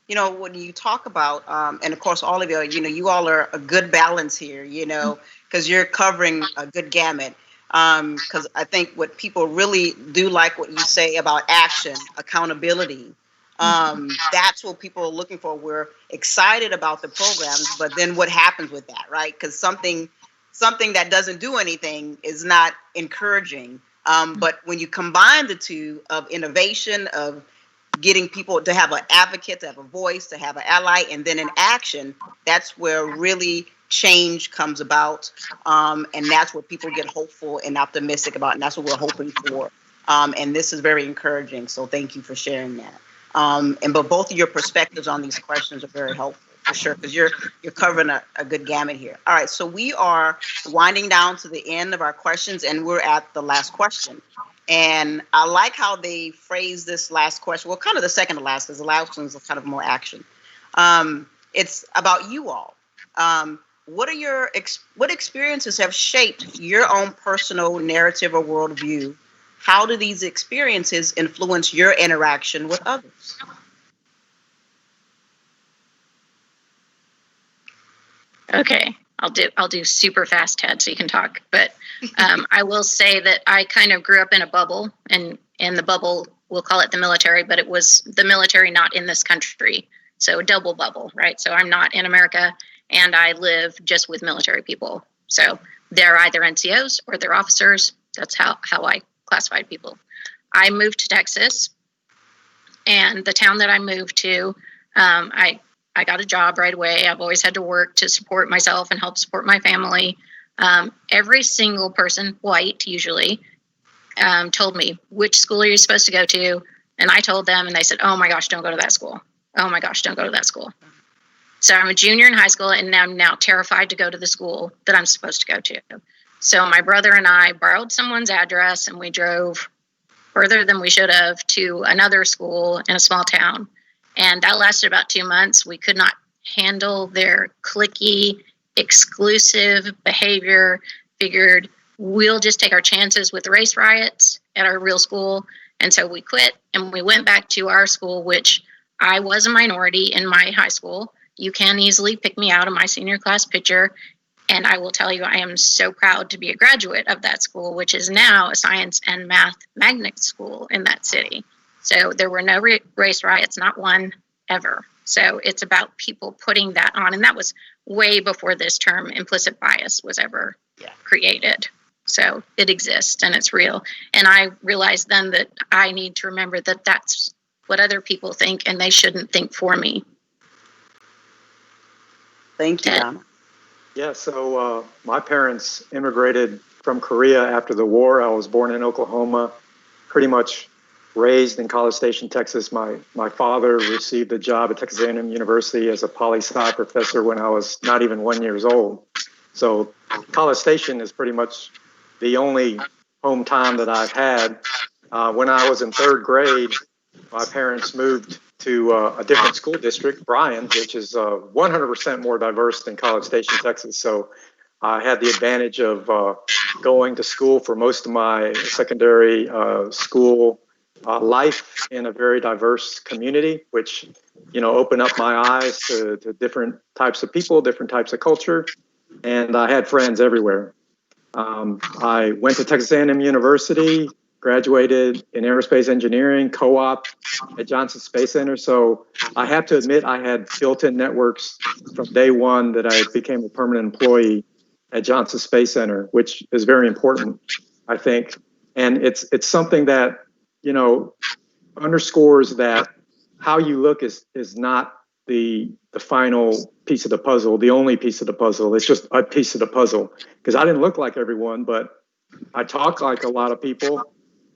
You know, when you talk about, and of course, all of you, you all are a good balance here, because you're covering a good gamut. Because I think what people really do like what you say about action, accountability, that's what people are looking for. We're excited about the programs, but then what happens with that, right? Because something that doesn't do anything is not encouraging. But when you combine the two of innovation, of getting people to have an advocate, to have a voice, to have an ally, and then in action, that's where really change comes about. And that's what people get hopeful and optimistic about. And that's what we're hoping for. And this is very encouraging. So thank you for sharing that. But both of your perspectives on these questions are very helpful, for sure, because you're covering a good gamut here. All right, so we are winding down to the end of our questions, and we're at the last question. And I like how they phrase this last question. Well, kind of the second to last, because the last one is kind of more action. It's about you all. What experiences have shaped your own personal narrative or worldview? How do these experiences influence your interaction with others? Okay, I'll do super fast, Ted, so you can talk. But I will say that I kind of grew up in a bubble, and the bubble, we'll call it the military, but it was the military not in this country. So a double bubble, right? So I'm not in America, and I live just with military people. So they're either NCOs or they're officers. That's how I classified people. I moved to Texas, and the town that I moved to, I got a job right away. I've always had to work to support myself and help support my family. Every single person, white usually, told me, which school are you supposed to go to? And I told them, and they said, oh my gosh, don't go to that school. Oh my gosh, don't go to that school. So I'm a junior in high school, and I'm now terrified to go to the school that I'm supposed to go to. So my brother and I borrowed someone's address, and we drove further than we should have to another school in a small town. And that lasted about 2 months. We could not handle their cliquey, exclusive behavior. Figured we'll just take our chances with race riots at our real school. And so we quit, and we went back to our school, which I was a minority in my high school. You can easily pick me out of my senior class picture. And I will tell you, I am so proud to be a graduate of that school, which is now a science and math magnet school in that city. So there were no race riots, not one ever. So it's about people putting that on. And that was way before this term implicit bias was ever created. So it exists and it's real. And I realized then that I need to remember that that's what other people think, and they shouldn't think for me. Thank you, Anna. Yeah, so my parents immigrated from Korea after the war. I was born in Oklahoma, pretty much raised in College Station, Texas. My father received a job at Texas A&M University as a poli-sci professor when I was not even 1 year old. So College Station is pretty much the only hometown that I've had. When I was in third grade, my parents moved to a different school district, Bryan, which is 100% more diverse than College Station, Texas. So I had the advantage of going to school for most of my secondary school life in a very diverse community, which, opened up my eyes to different types of people, different types of culture, and I had friends everywhere. I went to Texas A&M University, graduated in aerospace engineering, co-op at Johnson Space Center. So I have to admit I had built-in networks from day one that I became a permanent employee at Johnson Space Center, which is very important, I think. And it's something that, underscores that how you look is not the final piece of the puzzle, the only piece of the puzzle. It's just a piece of the puzzle. Because I didn't look like everyone, but I talked like a lot of people.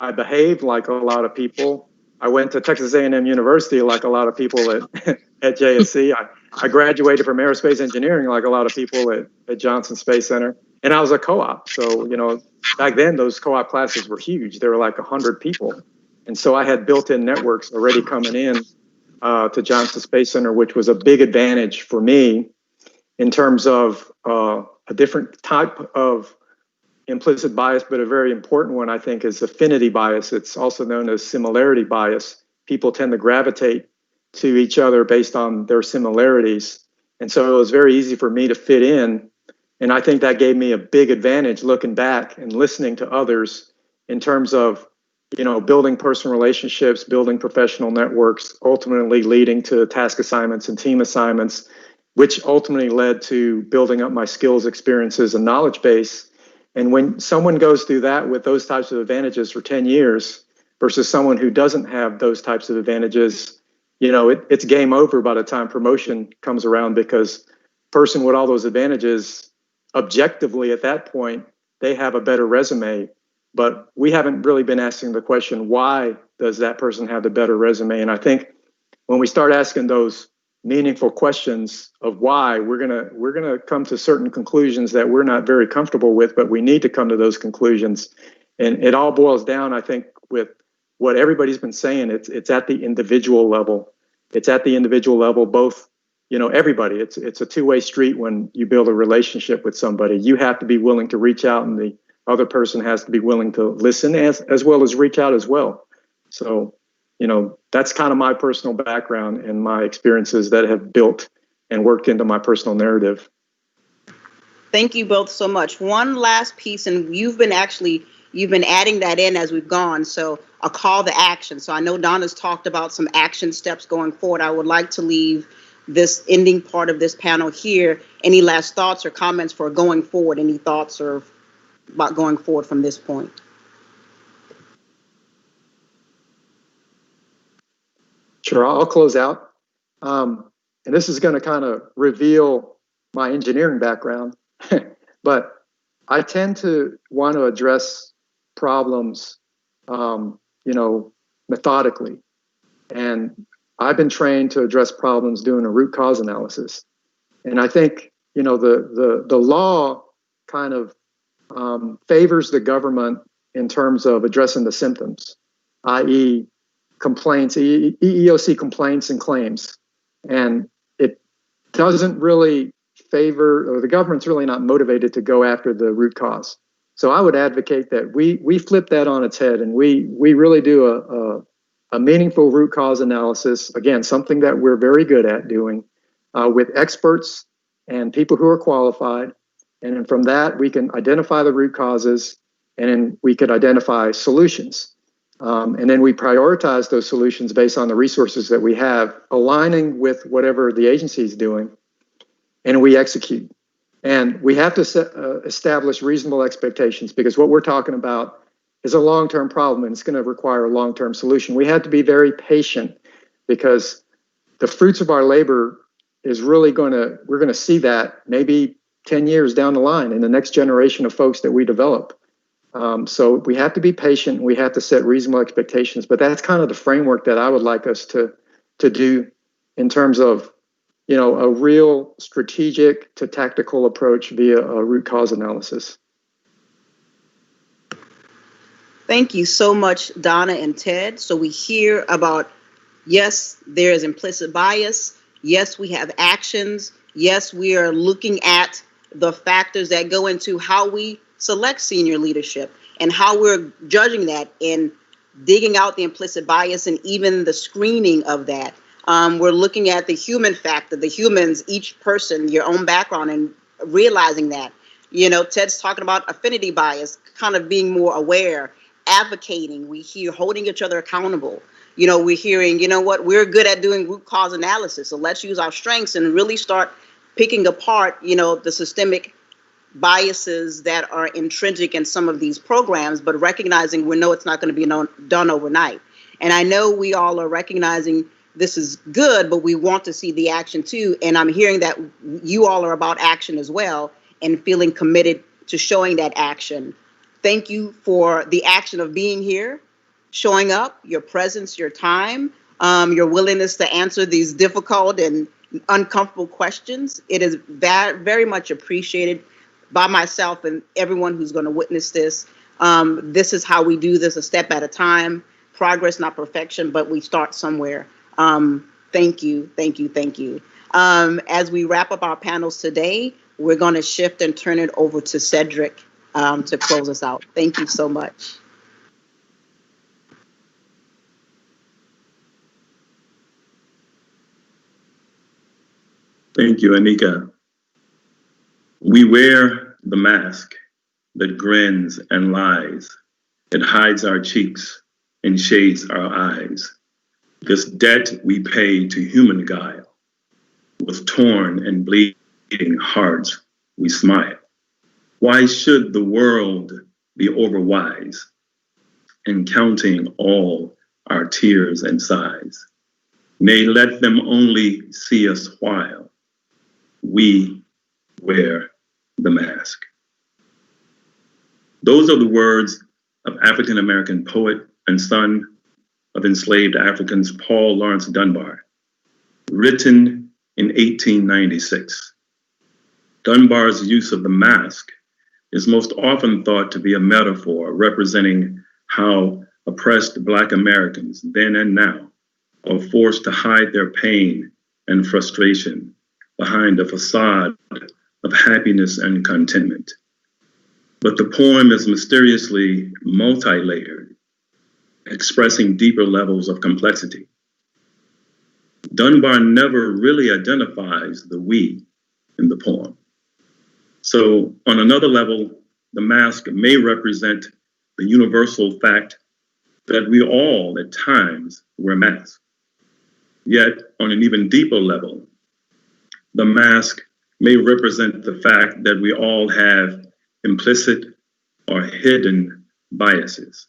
I behaved like a lot of people. I went to Texas A&M University like a lot of people at JSC. I graduated from aerospace engineering like a lot of people at Johnson Space Center. And I was a co-op. So, back then those co-op classes were huge. There were like 100 people. And so I had built-in networks already coming in to Johnson Space Center, which was a big advantage for me in terms of a different type of implicit bias, but a very important one, I think, is affinity bias. It's also known as similarity bias. People tend to gravitate to each other based on their similarities. And so it was very easy for me to fit in. And I think that gave me a big advantage looking back and listening to others in terms of, building personal relationships, building professional networks, ultimately leading to task assignments and team assignments, which ultimately led to building up my skills, experiences, and knowledge base. And when someone goes through that with those types of advantages for 10 years versus someone who doesn't have those types of advantages, it's game over by the time promotion comes around, because person with all those advantages, objectively at that point, they have a better resume. But we haven't really been asking the question, why does that person have the better resume? And I think when we start asking those meaningful questions of why, we're gonna come to certain conclusions that we're not very comfortable with, but we need to come to those conclusions. And it all boils down, I think, with what everybody's been saying. It's at the individual level. It's at the individual level, both, everybody. It's a two-way street when you build a relationship with somebody. You have to be willing to reach out, and the other person has to be willing to listen as well as reach out as well. So, that's kind of my personal background and my experiences that have built and worked into my personal narrative. Thank you both so much. One last piece, and you've been adding that in as we've gone. So a call to action. So I know Donna's talked about some action steps going forward. I would like to leave this ending part of this panel here. Any last thoughts or comments for going forward? Any thoughts or about going forward from this point? Sure, I'll close out. And this is going to kind of reveal my engineering background, but I tend to want to address problems, methodically. And I've been trained to address problems doing a root cause analysis. And I think, the law kind of favors the government in terms of addressing the symptoms, i.e., complaints, EEOC complaints and claims. And it doesn't really favor, or the government's really not motivated to go after the root cause. So I would advocate that we flip that on its head, and we really do a meaningful root cause analysis. Again, something that we're very good at doing with experts and people who are qualified. And then from that, we can identify the root causes, and then we could identify solutions. And then we prioritize those solutions based on the resources that we have, aligning with whatever the agency is doing, and we execute. And we have to establish reasonable expectations, because what we're talking about is a long-term problem, and it's going to require a long-term solution. We have to be very patient, because the fruits of our labor is really we're going to see that maybe 10 years down the line in the next generation of folks that we develop. So we have to be patient, and we have to set reasonable expectations. But that's kind of the framework that I would like us to do in terms of, a real strategic to tactical approach via a root cause analysis. Thank you so much, Donna and Ted. So we hear about, yes, there is implicit bias. Yes, we have actions. Yes, we are looking at the factors that go into how we select senior leadership and how we're judging that and digging out the implicit bias and even the screening of that. We're looking at the human factor, the humans, each person, your own background, and realizing that. Ted's talking about affinity bias, kind of being more aware, advocating. We hear holding each other accountable. We're hearing, we're good at doing root cause analysis. So let's use our strengths and really start picking apart, the systemic biases that are intrinsic in some of these programs, but recognizing we know it's not going to be done overnight. And I know we all are recognizing this is good, but we want to see the action too. And I'm hearing that you all are about action as well and feeling committed to showing that action. Thank you for the action of being here, showing up, your presence, your time, your willingness to answer these difficult and uncomfortable questions. It is very much appreciated by myself and everyone who's going to witness this. This is how we do this, a step at a time. Progress, not perfection, but we start somewhere. Thank you, thank you, thank you. As we wrap up our panels today, we're going to shift and turn it over to Cedric to close us out. Thank you so much. Thank you, Anika. We wear the mask that grins and lies. It hides our cheeks and shades our eyes. This debt we pay to human guile. With torn and bleeding hearts, we smile. Why should the world be overwise in counting all our tears and sighs? Nay, let them only see us while we wear the mask. Those are the words of African-American poet and son of enslaved Africans, Paul Laurence Dunbar, written in 1896. Dunbar's use of the mask is most often thought to be a metaphor representing how oppressed Black Americans then and now are forced to hide their pain and frustration behind a facade of happiness and contentment. But the poem is mysteriously multi-layered, expressing deeper levels of complexity. Dunbar never really identifies the we in the poem. So on another level, the mask may represent the universal fact that we all at times wear masks. Yet on an even deeper level, the mask may represent the fact that we all have implicit or hidden biases.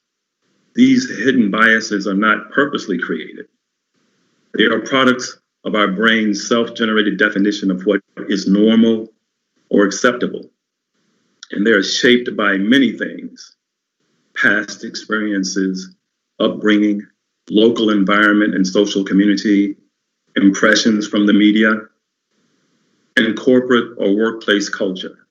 These hidden biases are not purposely created. They are products of our brain's self-generated definition of what is normal or acceptable. And they are shaped by many things: past experiences, upbringing, local environment and social community, impressions from the media, and corporate or workplace culture.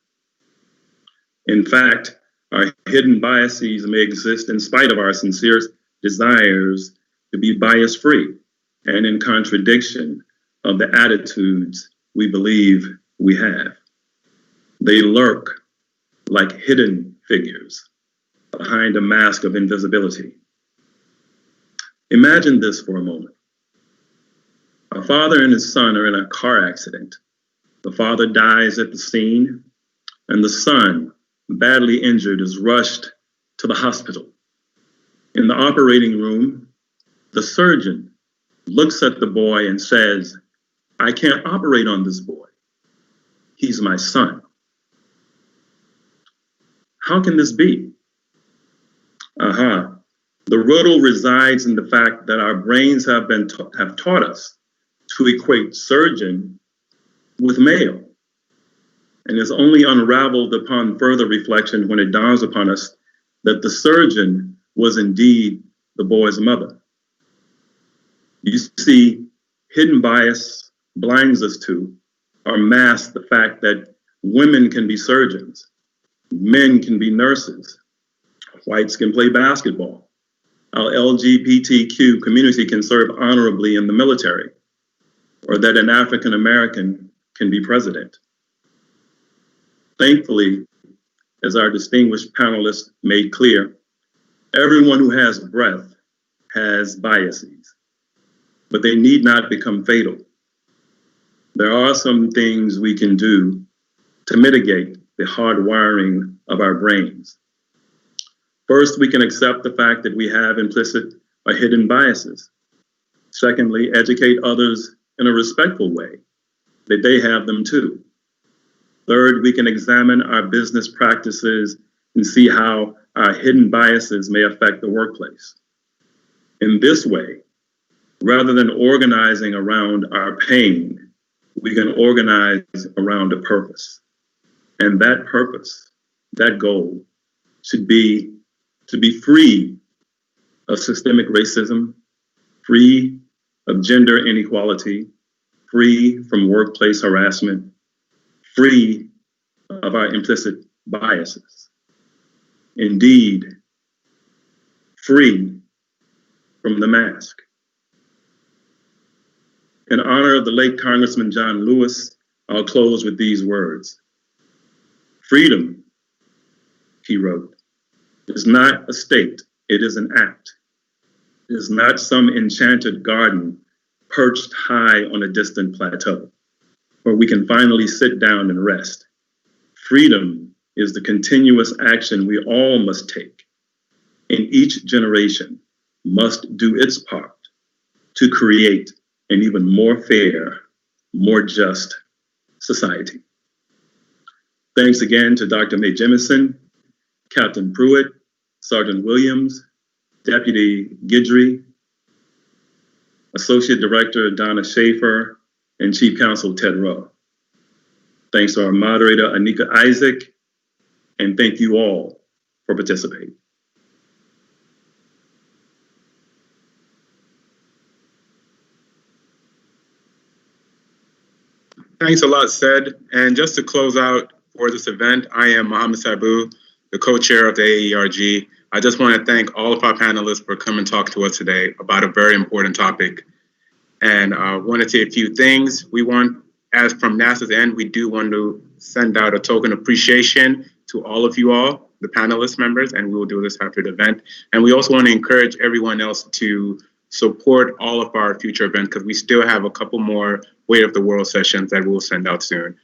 In fact, our hidden biases may exist in spite of our sincere desires to be bias-free and in contradiction of the attitudes we believe we have. They lurk like hidden figures behind a mask of invisibility. Imagine this for a moment. A father and his son are in a car accident. The father dies at the scene, and the son, badly injured, is rushed to the hospital. In the operating room, the surgeon looks at the boy and says, "I can't operate on this boy. He's my son." How can this be? The riddle resides in the fact that our brains have taught us to equate surgeon with male, and is only unraveled upon further reflection when it dawns upon us that the surgeon was indeed the boy's mother. You see, hidden bias blinds us to or masks the fact that women can be surgeons, men can be nurses, whites can play basketball, our LGBTQ community can serve honorably in the military, or that an African American can be president. Thankfully, as our distinguished panelists made clear, everyone who has breath has biases, but they need not become fatal. There are some things we can do to mitigate the hardwiring of our brains. First, we can accept the fact that we have implicit or hidden biases. Secondly, educate others in a respectful way that they have them too. Third, we can examine our business practices and see how our hidden biases may affect the workplace. In this way, rather than organizing around our pain, we can organize around a purpose. And that purpose, that goal, should be to be free of systemic racism, free of gender inequality, free from workplace harassment, free of our implicit biases. Indeed, free from the mask. In honor of the late Congressman John Lewis, I'll close with these words. Freedom, he wrote, is not a state, it is an act. It is not some enchanted garden perched high on a distant plateau, where we can finally sit down and rest. Freedom is the continuous action we all must take, and each generation must do its part to create an even more fair, more just society. Thanks again to Dr. Mae Jemison, Captain Pruitt, Sergeant Williams, Deputy Guidry, Associate Director Donna Schaefer, and Chief Counsel Ted Rowe. Thanks to our moderator, Anika Isaac, and thank you all for participating. Thanks a lot, Said. And just to close out for this event, I am Mohammed Sabu, the co-chair of the AAERG. I just want to thank all of our panelists for coming and talk to us today about a very important topic. And I want to say a few things. We want, as from NASA's end, we do want to send out a token of appreciation to all of you all, the panelist members, and we will do this after the event. And we also want to encourage everyone else to support all of our future events because we still have a couple more Weight of the World sessions that we'll send out soon.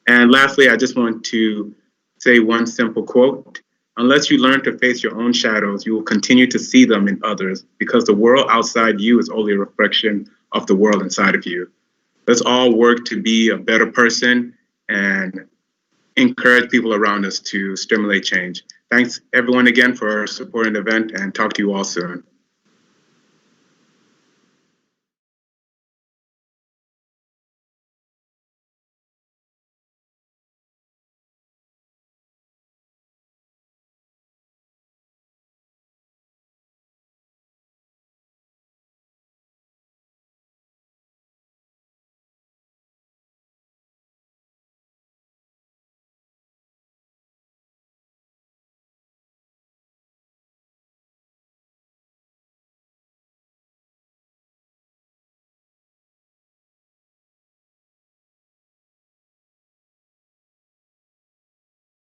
And lastly, I just want to say one simple quote. Unless you learn to face your own shadows, you will continue to see them in others because the world outside you is only a reflection of the world inside of you. Let's all work to be a better person and encourage people around us to stimulate change. Thanks everyone again for supporting the event and talk to you all soon.